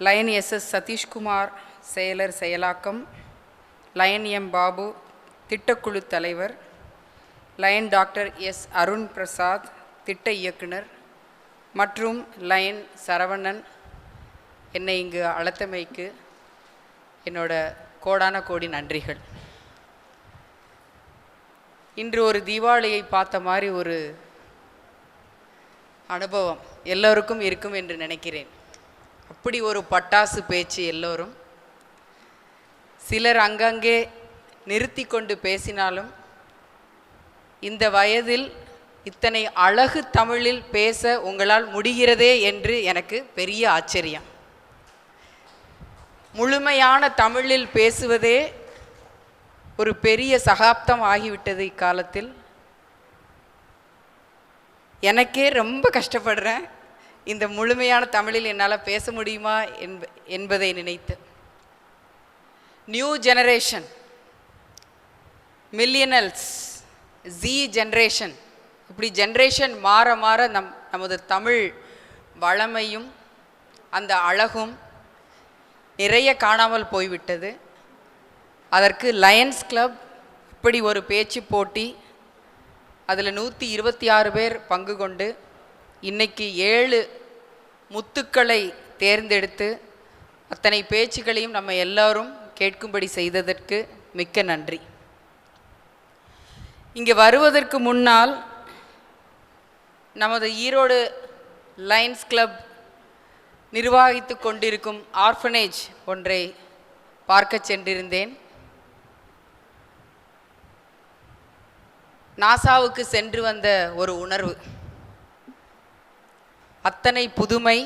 லயன் எஸ் சதீஷ்குமார் செயலர் செயலாக்கம், லயன் எம் பாபு திட்டக்குழு தலைவர், lion doctor S Arun Prasad திட்ட இயக்குனர் மற்றும் லயன் சரவணன், என்னை இங்கு அழைத்தமைக்கு என்னோட கோடான கோடி நன்றிகள். இன்று ஒரு தீபாவளியை பார்த்த மாதிரி ஒரு அனுபவம் எல்லோருக்கும் இருக்கும் என்று நினைக்கிறேன். அப்படி ஒரு பட்டாசு பேச்சு எல்லோரும். சிலர் அங்கங்கே நிறுத்தி கொண்டு பேசினாலும் இந்த வயதில் இத்தனை அழகு தமிழில் பேச உங்களால் முடிகிறதே என்று எனக்கு பெரிய ஆச்சரியம். முழுமையான தமிழில் பேசுவதே ஒரு பெரிய சகாப்தம் ஆகிவிட்டது இக்காலத்தில். எனக்கே ரொம்ப கஷ்டப்படுறேன் இந்த முழுமையான தமிழில் என்னால் பேச முடியுமா என்பதை நினைத்து. நியூ ஜெனரேஷன், மில்லியனல்ஸ், ஜி ஜென்ரேஷன், இப்படி ஜென்ரேஷன் மாற மாற நமது தமிழ் வளமையும் அந்த அழகும் நிறைய காணாமல் போய்விட்டது. அதற்கு லயன்ஸ் கிளப் இப்படி ஒரு பேச்சு போட்டி, அதில் 126 பேர் பங்கு கொண்டு இன்னைக்கு 7 முத்துக்களை தேர்ந்தெடுத்து அத்தனை பேச்சுகளையும் நம்ம எல்லோரும் கேட்கும்படி செய்ததற்கு மிக்க நன்றி. இங்கே வருவதற்கு முன்னால் நமது ஈரோடு லயன்ஸ் கிளப் நிர்வகித்து கொண்டிருக்கும் ஆர்ஃபனேஜ் ஒன்றை பார்க்க சென்றிருந்தேன். நாசாவுக்கு சென்று வந்த ஒரு உணர்வு. அத்தனை புதுமை,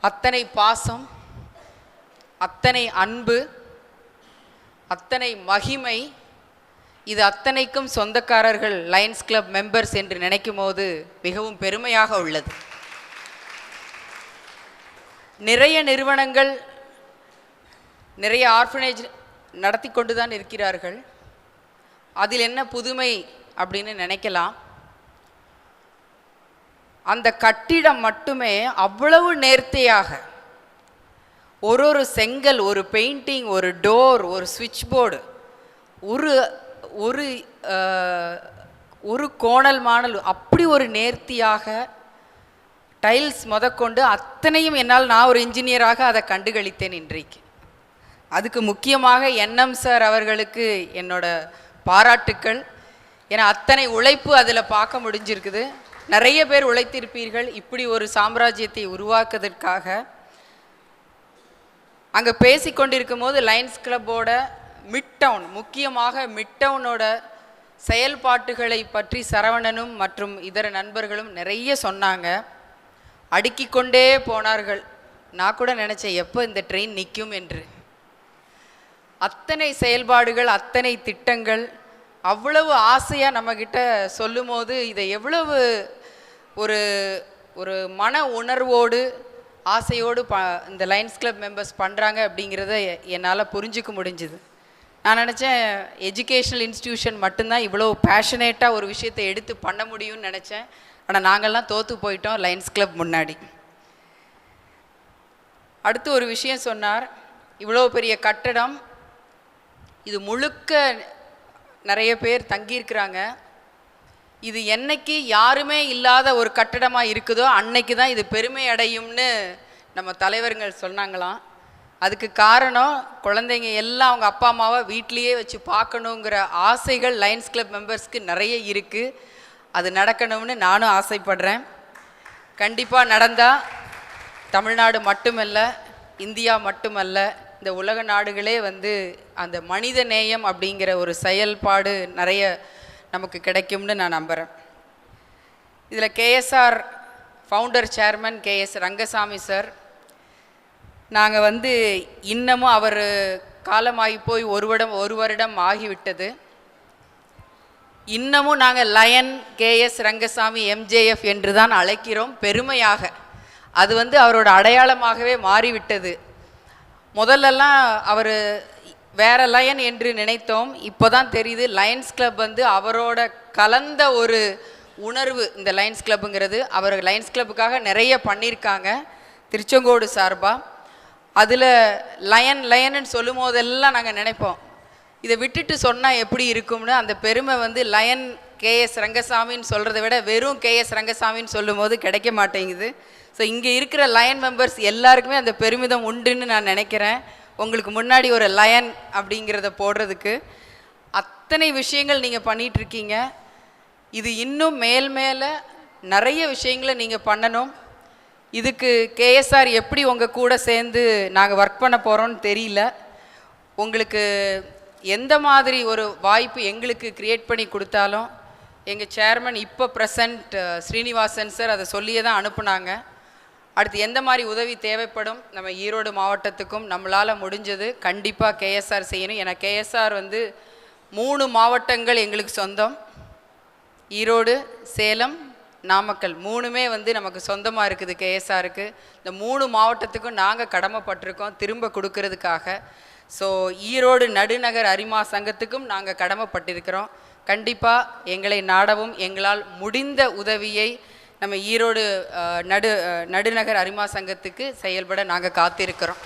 அத்தனை பாசம், அத்தனை அன்பு, அத்தனை மகிமை, இது அத்தனைக்கும் சொந்தக்காரர்கள் லயன்ஸ் கிளப் மெம்பர்ஸ் என்று நினைக்கும் போது மிகவும் பெருமையாக உள்ளது. நிறைய நிறுவனங்கள் நிறைய ஆர்ஃபனேஜ் நடத்தி கொண்டு தான் இருக்கிறார்கள். அதில் என்ன புதுமை அப்படின்னு நினைக்கலாம். அந்த கட்டிடம் மட்டுமே அவ்வளவு நேர்த்தியாக ஒரு செங்கல், ஒரு பெயிண்டிங், ஒரு டோர், ஒரு சுவிட்ச் போர்டு, ஒரு கோணல் மாணல், அப்படி ஒரு நேர்த்தியாக டைல்ஸ் முதற்கொண்டு அத்தனையும் என்னால், நான் ஒரு இன்ஜினியராக அதை கண்டுகளித்தேன் இன்றைக்கு. அதுக்கு முக்கியமாக NM சார் அவர்களுக்கு என்னோட பாராட்டுக்கள். ஏன்னா அத்தனை உழைப்பு அதில் பார்க்க முடிஞ்சிருக்குது. நிறைய பேர் உழைத்திருப்பீர்கள் இப்படி ஒரு சாம்ராஜ்யத்தை உருவாக்குவதற்காக. அங்கே பேசி கொண்டிருக்கும் போது லயன்ஸ் கிளப்போட மிட்டவுன், முக்கியமாக மிட்டவுனோட செயல்பாட்டுகளை பற்றி சரவணனும் மற்றும் இதர நண்பர்களும் நிறைய சொன்னாங்க. அடுக்கி கொண்டே போனார்கள். நான் கூட நினச்சேன் எப்போ இந்த ட்ரெயின் நிற்கும் என்று. அத்தனை செயல்பாடுகள், அத்தனை திட்டங்கள், அவ்வளவு ஆசையாக நம்மக்கிட்ட சொல்லும் போது இதை எவ்வளவு ஒரு மன உணர்வோடு ஆசையோடு இந்த லயன்ஸ் கிளப் மெம்பர்ஸ் பண்ணுறாங்க அப்படிங்கிறத என்னால் புரிஞ்சிக்க முடிஞ்சுது. நான் நினச்சேன் எஜுகேஷ்னல் இன்ஸ்டிடியூஷன் மட்டும்தான் இவ்வளோ பேஷனேட்டாக ஒரு விஷயத்தை எடுத்து பண்ண முடியும்னு நினச்சேன். ஆனால் நாங்கள்லாம் தோற்று போயிட்டோம் லயன்ஸ் கிளப் முன்னாடி. அடுத்து ஒரு விஷயம் சொன்னார், இவ்வளோ பெரிய கட்டடம், இது முழுக்க நிறைய பேர் தங்கியிருக்கிறாங்க, இது என்னைக்கு யாருமே இல்லாத ஒரு கட்டடமாக இருக்குதோ அன்னைக்கு தான் இது பெருமை அடையும்னு நம்ம தலைவர்கள் சொன்னாங்களாம். அதுக்கு காரணம் குழந்தைங்க எல்லாம் அவங்க அப்பா அம்மாவை வீட்லேயே வச்சு பார்க்கணுங்கிற ஆசைகள் லயன்ஸ் கிளப் மெம்பர்ஸ்க்கு நிறைய இருக்குது. அது நடக்கணும்னு நானும் ஆசைப்படுறேன். கண்டிப்பாக நடந்தால் தமிழ்நாடு மட்டுமல்ல, இந்தியா மட்டுமல்ல, இந்த உலக நாடுகளே வந்து அந்த மனித நேயம் அப்படிங்கிற ஒரு செயல்பாடு நிறைய நமக்கு கிடைக்கும்னு நான் நம்புகிறேன். இதில் KSR founder chairman KS Rangasamy sir, நாங்கள் வந்து இன்னமும் அவர் காலமாகி போய் ஒரு வருடம் ஆகிவிட்டது. இன்னமும் நாங்கள் லயன் கேஎஸ் ரங்கசாமி எம்ஜேஎஃப் என்று தான் அழைக்கிறோம் பெருமையாக. அது வந்து அவரோட அடையாளமாகவே மாறிவிட்டது. முதல்லலாம் அவர் வேற லயன் என்று நினைத்தோம். இப்போ தான் தெரியுது லயன்ஸ் கிளப் வந்து அவரோட கலந்த ஒரு உணர்வு. இந்த லயன்ஸ் கிளப்புங்கிறது அவர் லயன்ஸ் கிளப்புக்காக நிறைய பண்ணியிருக்காங்க திருச்செங்கோடு சார்பாக. அதில் லயன்னு சொல்லும் போதெல்லாம் நாங்கள் நினைப்போம், இதை விட்டுட்டு சொன்னால் எப்படி இருக்கும்னு. அந்த பெருமை வந்து லயன் கேஎஸ் ரங்கசாமின்னு சொல்கிறத விட வெறும் கேஎஸ் ரங்கசாமின்னு சொல்லும் போது கிடைக்க மாட்டேங்குது. ஸோ இங்கே இருக்கிற லயன் மெம்பர்ஸ் எல்லாருக்குமே அந்த பெருமிதம் உண்டுன்னு நான் நினைக்கிறேன். உங்களுக்கு முன்னாடி ஒரு லயன் அப்படிங்கிறத போடுறதுக்கு அத்தனை விஷயங்கள் நீங்கள் பண்ணிகிட்ருக்கீங்க. இது இன்னும் மேலே நிறைய விஷயங்களை நீங்கள் பண்ணணும். இதுக்கு கேஎஸ்ஆர் எப்படி உங்கள் கூட சேர்ந்து நாங்கள் ஒர்க் பண்ண போகிறோன்னு தெரியல. உங்களுக்கு எந்த மாதிரி ஒரு வாய்ப்பு எங்களுக்கு க்ரியேட் பண்ணி கொடுத்தாலும் எங்கள் சேர்மன் இப்போ ப்ரெசண்ட் ஸ்ரீனிவாசன் சார் அதை சொல்லியே தான் அனுப்புனாங்க. அடுத்து எந்த மாதிரி உதவி தேவைப்படும் நம்ம ஈரோடு மாவட்டத்துக்கும் நம்மளால் முடிஞ்சது கண்டிப்பாக கேஎஸ்ஆர் செய்யணும். ஏன்னா கேஎஸ்ஆர் வந்து 3 மாவட்டங்கள் எங்களுக்கு சொந்தம். ஈரோடு, சேலம், நாமக்கல் 3மே வந்து நமக்கு சொந்தமாக இருக்குது கேஎஸ்ஆருக்கு. இந்த 3 மாவட்டத்துக்கும் நாங்கள் கடமைப்பட்டிருக்கோம் திரும்ப கொடுக்கறதுக்காக. ஸோ ஈரோடு நடுநகர் அரிமா சங்கத்துக்கும் நாங்கள் கடமைப்பட்டிருக்கிறோம். கண்டிப்பாக எங்களை நாடவும் எங்களால் முடிந்த உதவியை நம்ம ஈரோடு நடுநகர் அரிமா சங்கத்துக்கு செயல்பட நாங்கள் காத்திருக்கிறோம்.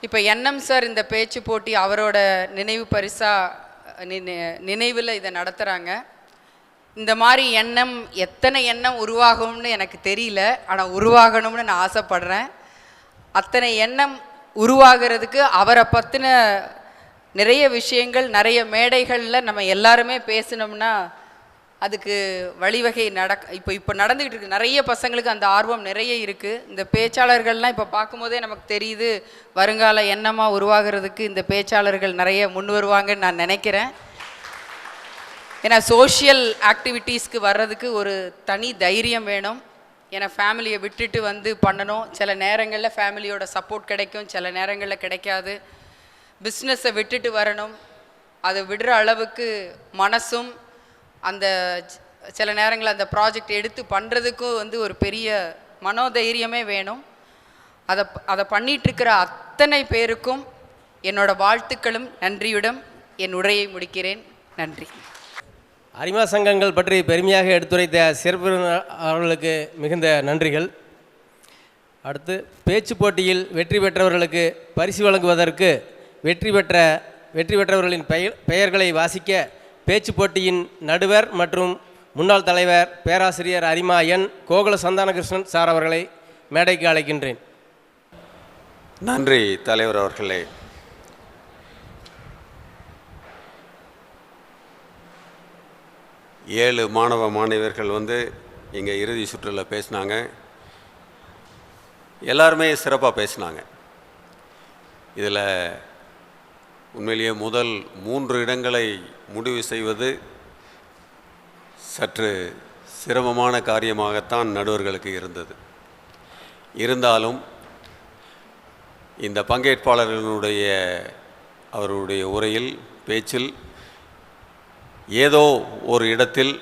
இப்போ என்எம் சார் இந்த பேச்சு போட்டி அவரோட நினைவு பரிசாக நினைவில் இதை நடத்துகிறாங்க. இந்த மாதிரி எத்தனை எண்ணம் உருவாகும்னு எனக்கு தெரியல, ஆனால் உருவாகணும்னு நான் ஆசைப்படுறேன். அத்தனை எண்ணம் உருவாகிறதுக்கு அவரை பற்றின நிறைய விஷயங்கள் நிறைய மேடைகளில் நம்ம எல்லாருமே பேசினோம்னா அதுக்கு வழிவகை இப்போ நடந்துக்கிட்டு இருக்குது. நிறைய பசங்களுக்கு அந்த ஆர்வம் நிறைய இருக்குது. இந்த பேச்சாளர்கள்லாம் இப்போ பார்க்கும்போதே நமக்கு தெரியுது வருங்கால எண்ணமாக உருவாகிறதுக்கு இந்த பேச்சாளர்கள் நிறைய முன் வருவாங்கன்னு நான் நினைக்கிறேன். ஏன்னா சோஷியல் ஆக்டிவிட்டீஸ்க்கு வர்றதுக்கு ஒரு தனி தைரியம் வேணும். ஏன்னா ஃபேமிலியை விட்டுட்டு வந்து பண்ணணும். சில நேரங்களில் ஃபேமிலியோட சப்போர்ட் கிடைக்கும், சில நேரங்களில் கிடைக்காது. பிஸ்னஸை விட்டுட்டு வரணும், அதை விடுற அளவுக்கு மனசும் அந்த சில நேரங்களில் அந்த ப்ராஜெக்ட் எடுத்து பண்ணுறதுக்கும் வந்து ஒரு பெரிய மனோதைரியமே வேணும். அதை பண்ணிகிட்ருக்கிற அத்தனை பேருக்கும் என்னோட வாழ்த்துக்களும் நன்றியுடன் என் உரையை முடிக்கிறேன். நன்றி. அரிமா சங்கங்கள் பற்றி பெருமையாக எடுத்துரைத்த சிறப்பு அவர்களுக்கு மிகுந்த நன்றிகள். அடுத்து பேச்சு போட்டியில் வெற்றி பெற்றவர்களுக்கு பரிசு வழங்குவதற்கு வெற்றி பெற்றவர்களின் பெயர்களை வாசிக்க பேச்சு போட்டியின் நடுவர் மற்றும் முன்னாள் தலைவர் பேராசிரியர் அரிமா என் கோகுல சந்தானகிருஷ்ணன் சார் அவர்களை மேடைக்கு அழைக்கின்றேன். நன்றி தலைவர் அவர்களே. ஏழு மாணவர்கள் வந்து இங்கே இறுதி சுற்றில் பேசினாங்க. எல்லாருமே சிறப்பாக பேசினாங்க. இதில் உண்மையிலேயே முதல் 3 இடங்களை முடிவு செய்வது சற்று சிரமமான காரியமாகத்தான் நடுவர்களுக்கு இருந்தது. இருந்தாலும் இந்த பங்கேற்பாளர்களுடைய அவருடைய உரையில் பேச்சில் ஏதோ ஒரு இடத்தில்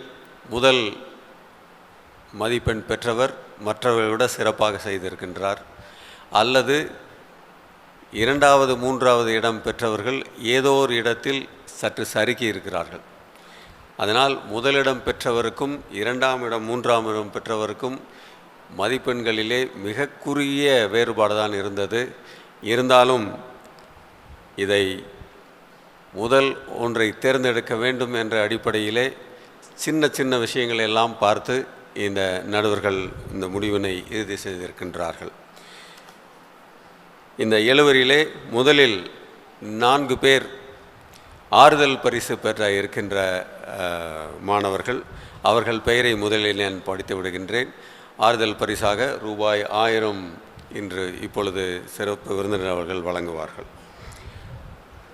முதல் மதிப்பெண் பெற்றவர் மற்றவர்களை விட சிறப்பாக செய்திருக்கின்றார், அல்லது இரண்டாவது மூன்றாவது இடம் பெற்றவர்கள் ஏதோ ஒரு இடத்தில் சற்று சறுக்கி இருக்கிறார்கள். அதனால் முதலிடம் பெற்றவருக்கும் இரண்டாம் இடம் மூன்றாம் இடம் பெற்றவருக்கும் மதிப்பெண்களிலே மிக குறுகிய வேறுபாடு தான் இருந்தது. இருந்தாலும் இதை முதல் ஒன்றை தேர்ந்தெடுக்க வேண்டும் என்ற அடிப்படையிலே சின்ன சின்ன விஷயங்களை எல்லாம் பார்த்து இந்த நடுவர்கள் இந்த முடிவினை இறுதி செய்திருக்கின்றார்கள். இந்த 70 முதலில் 4 பேர் ஆறுதல் பரிசு பெற இருக்கின்ற மாணவர்கள், அவர்கள் பெயரை முதலில் நான் படித்து விடுகின்றேன். ஆறுதல் பரிசாக ரூபாய் 1000 இன்று இப்பொழுது சிறப்பு விருந்தினர் அவர்கள் வழங்குவார்கள்.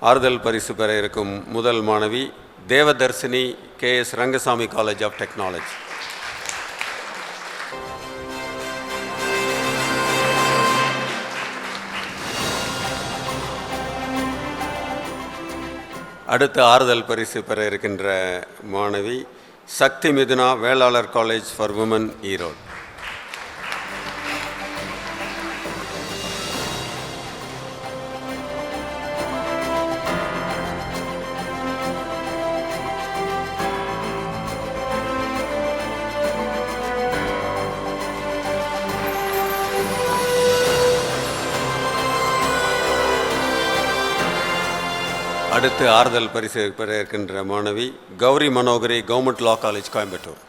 ஆறுதல் பரிசு பெற இருக்கும் முதல் மாணவி Devadharshini KS Rangasamy college of technology. அடுத்த ஆறுதல் பரிசு பெற இருக்கின்ற மாணவி Sakthi Mithuna Velalar college for women Erode. அடுத்து ஆறுதல் பரிசு பெற இருக்கின்ற மாணவி Gowri Manohari government law college Coimbatore.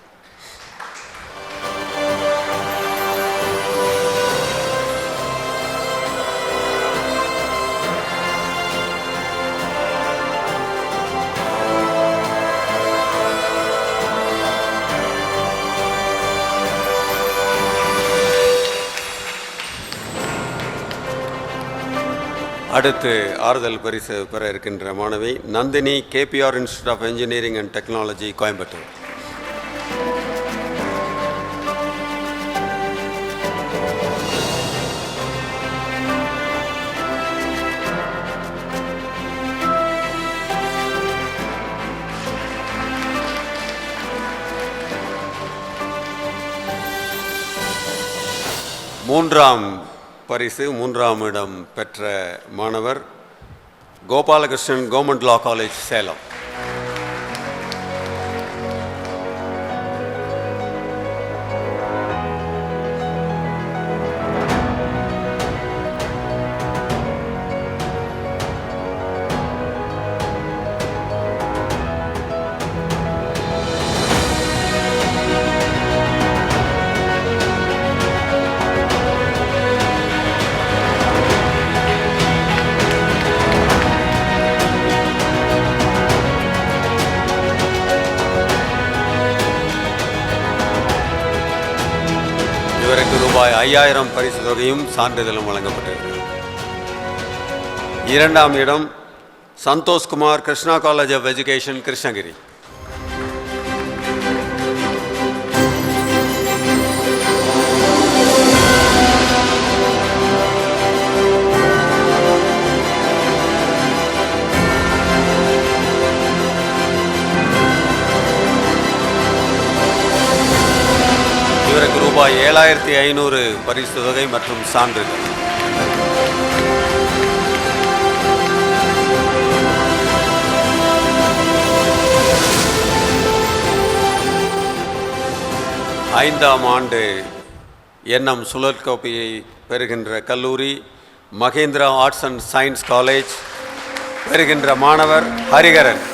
அடுத்து ஆறுதல் பரிசு பெற இருக்கின்ற மாணவி Nandhini KPR institute of engineering and technology Coimbatore. மூன்றாம் பரிசு 3ஆம் இடம் பெற்ற மாணவர் Gopalakrishnan government law college Salem. இவருக்கு ரூபாய் 5000 பரிசு தொகையும் சான்றிதழும் வழங்கப்பட்டிருக்கிறது. 2ஆம் இடம் Santhoshkumar Krishna college of education Krishnagiri. இவருக்கு ரூபாய் 7500 பரிசு தொகை மற்றும் சான்றிதழ். ஐந்தாம் ஆண்டு எண்ணம் சுழற்கோப்பையை பெறுகின்ற கல்லூரி Mahendra arts and science college பெறுகின்ற மாணவர் ஹரிகரன்.